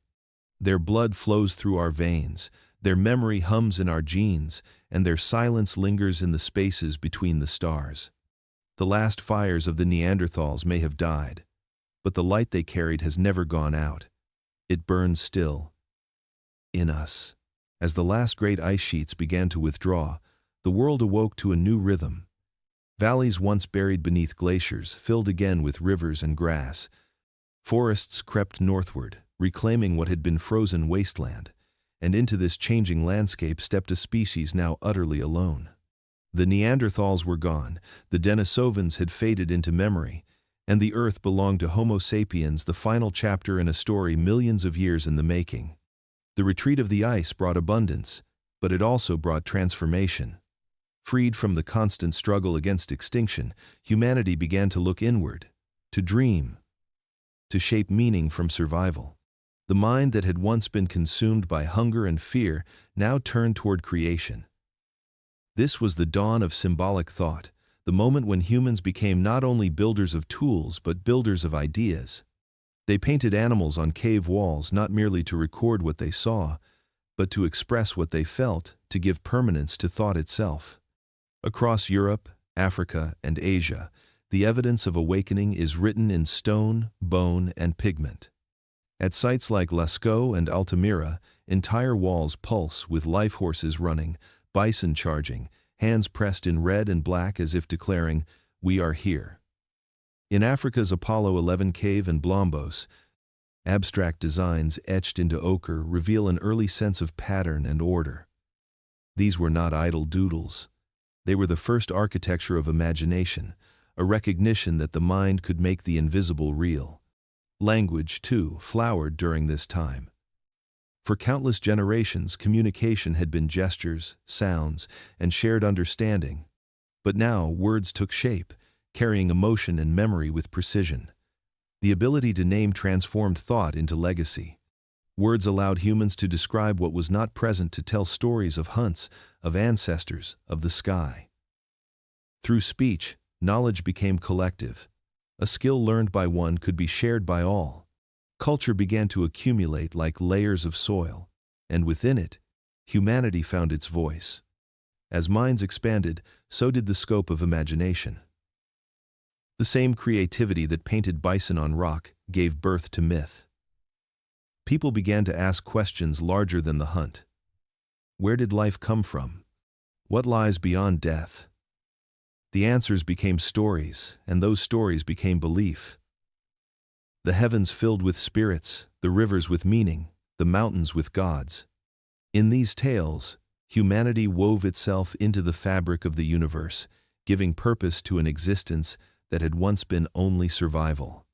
[SPEAKER 1] Their blood flows through our veins, their memory hums in our genes, and their silence lingers in the spaces between the stars. The last fires of the Neanderthals may have died, but the light they carried has never gone out. It burns still. In us. As the last great ice sheets began to withdraw, the world awoke to a new rhythm. Valleys once buried beneath glaciers filled again with rivers and grass. Forests crept northward, reclaiming what had been frozen wasteland, and into this changing landscape stepped a species now utterly alone. The Neanderthals were gone, the Denisovans had faded into memory, and the earth belonged to Homo sapiens, the final chapter in a story millions of years in the making. The retreat of the ice brought abundance, but it also brought transformation. Freed from the constant struggle against extinction, humanity began to look inward, to dream, to shape meaning from survival. The mind that had once been consumed by hunger and fear now turned toward creation. This was the dawn of symbolic thought, the moment when humans became not only builders of tools but builders of ideas. They painted animals on cave walls not merely to record what they saw, but to express what they felt, to give permanence to thought itself. Across Europe, Africa, and Asia, the evidence of awakening is written in stone, bone, and pigment. At sites like Lascaux and Altamira, entire walls pulse with life horses running, bison charging, hands pressed in red and black as if declaring, "We are here." In Africa's Apollo 11 cave in Blombos, abstract designs etched into ochre reveal an early sense of pattern and order. These were not idle doodles. They were the first architecture of imagination, a recognition that the mind could make the invisible real. Language, too, flowered during this time. For countless generations, communication had been gestures, sounds, and shared understanding. But now words took shape, carrying emotion and memory with precision. The ability to name transformed thought into legacy. Words allowed humans to describe what was not present, to tell stories of hunts, of ancestors, of the sky. Through speech, knowledge became collective. A skill learned by one could be shared by all. Culture began to accumulate like layers of soil, and within it, humanity found its voice. As minds expanded, so did the scope of imagination. The same creativity that painted bison on rock gave birth to myth. People began to ask questions larger than the hunt. Where did life come from? What lies beyond death? The answers became stories, and those stories became belief. The heavens filled with spirits, the rivers with meaning, the mountains with gods. In these tales, humanity wove itself into the fabric of the universe, giving purpose to an existence that had once been only survival.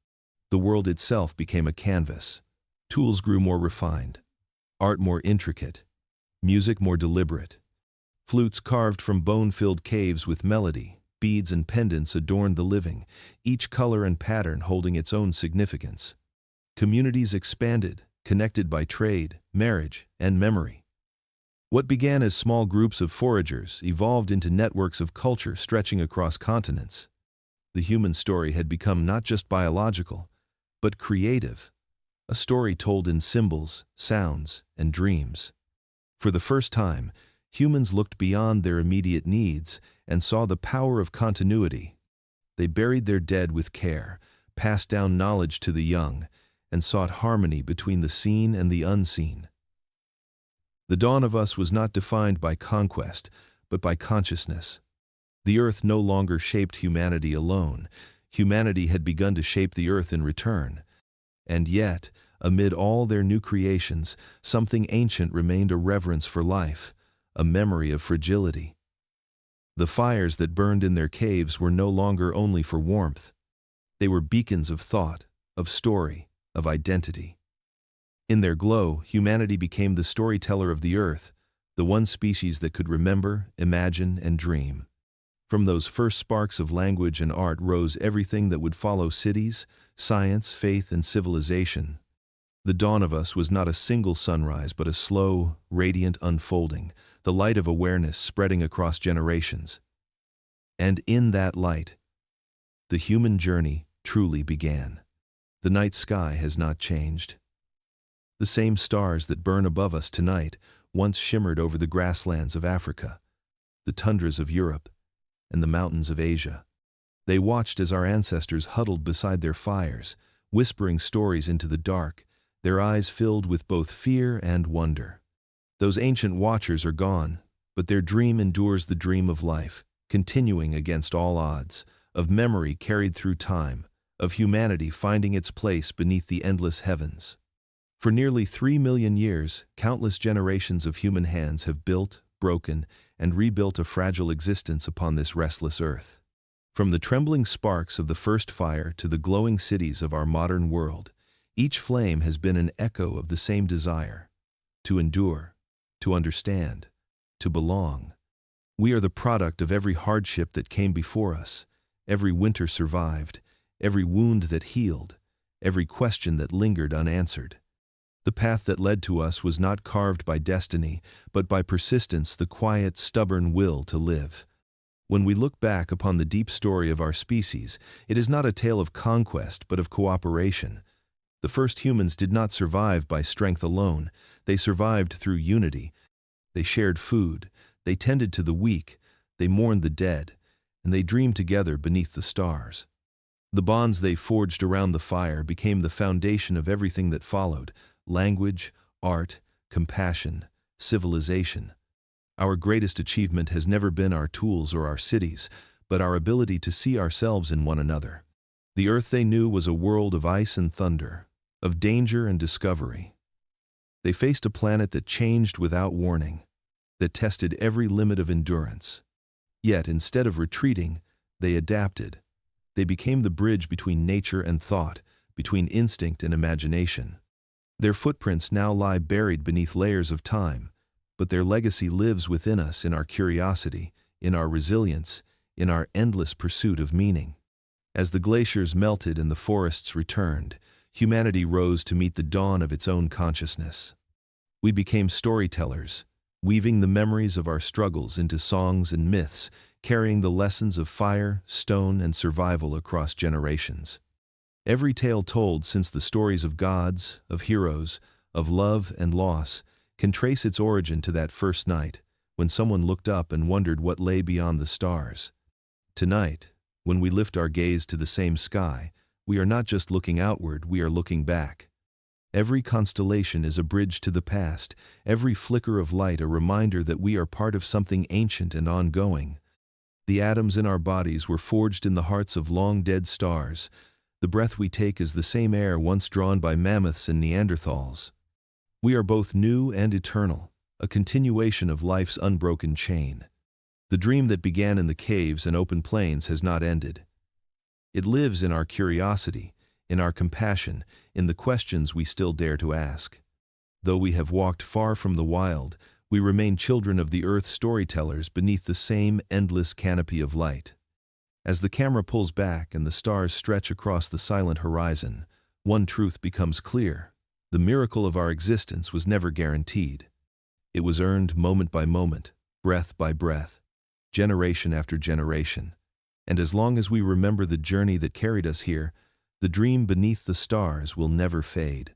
[SPEAKER 1] The world itself became a canvas. Tools grew more refined, art more intricate, music more deliberate. Flutes carved from bone-filled caves with melody, beads and pendants adorned the living, each color and pattern holding its own significance. Communities expanded, connected by trade, marriage, and memory. What began as small groups of foragers evolved into networks of culture stretching across continents. The human story had become not just biological, but creative, a story told in symbols, sounds, and dreams. For the first time, humans looked beyond their immediate needs and saw the power of continuity. They buried their dead with care, passed down knowledge to the young, and sought harmony between the seen and the unseen. The dawn of us was not defined by conquest, but by consciousness. The earth no longer shaped humanity alone. Humanity had begun to shape the earth in return. And yet, amid all their new creations, something ancient remained: a reverence for life, a memory of fragility. The fires that burned in their caves were no longer only for warmth. They were beacons of thought, of story, of identity. In their glow, humanity became the storyteller of the earth, the one species that could remember, imagine, and dream. From those first sparks of language and art rose everything that would follow: cities, science, faith, and civilization. The dawn of us was not a single sunrise, but a slow, radiant unfolding, the light of awareness spreading across generations. And in that light, the human journey truly began. The night sky has not changed. The same stars that burn above us tonight once shimmered over the grasslands of Africa, the tundras of Europe, and the mountains of Asia. They watched as our ancestors huddled beside their fires, whispering stories into the dark, their eyes filled with both fear and wonder. Those ancient watchers are gone, but their dream endures: the dream of life, continuing against all odds, of memory carried through time, of humanity finding its place beneath the endless heavens. For nearly 3 million years, countless generations of human hands have built, broken, and rebuilt a fragile existence upon this restless earth. From the trembling sparks of the first fire to the glowing cities of our modern world, each flame has been an echo of the same desire: to endure, to understand, to belong. We are the product of every hardship that came before us, every winter survived, every wound that healed, every question that lingered unanswered. The path that led to us was not carved by destiny, but by persistence, the quiet, stubborn will to live. When we look back upon the deep story of our species, it is not a tale of conquest, but of cooperation. The first humans did not survive by strength alone. They survived through unity. They shared food, they tended to the weak, they mourned the dead, and they dreamed together beneath the stars. The bonds they forged around the fire became the foundation of everything that followed: language, art, compassion, civilization. Our greatest achievement has never been our tools or our cities, but our ability to see ourselves in one another. The earth they knew was a world of ice and thunder, of danger and discovery. They faced a planet that changed without warning, that tested every limit of endurance. Yet, instead of retreating, they adapted. They became the bridge between nature and thought, between instinct and imagination. Their footprints now lie buried beneath layers of time, but their legacy lives within us, in our curiosity, in our resilience, in our endless pursuit of meaning. As the glaciers melted and the forests returned, humanity rose to meet the dawn of its own consciousness. We became storytellers, weaving the memories of our struggles into songs and myths, carrying the lessons of fire, stone, and survival across generations. Every tale told since the stories of gods, of heroes, of love and loss, can trace its origin to that first night, when someone looked up and wondered what lay beyond the stars. Tonight, when we lift our gaze to the same sky, we are not just looking outward, we are looking back. Every constellation is a bridge to the past, every flicker of light a reminder that we are part of something ancient and ongoing. The atoms in our bodies were forged in the hearts of long-dead stars. The breath we take is the same air once drawn by mammoths and Neanderthals. We are both new and eternal, a continuation of life's unbroken chain. The dream that began in the caves and open plains has not ended. It lives in our curiosity, in our compassion, in the questions we still dare to ask. Though we have walked far from the wild, we remain children of the earth, storytellers beneath the same endless canopy of light. As the camera pulls back and the stars stretch across the silent horizon, one truth becomes clear: the miracle of our existence was never guaranteed. It was earned moment by moment, breath by breath, generation after generation. And as long as we remember the journey that carried us here, the dream beneath the stars will never fade.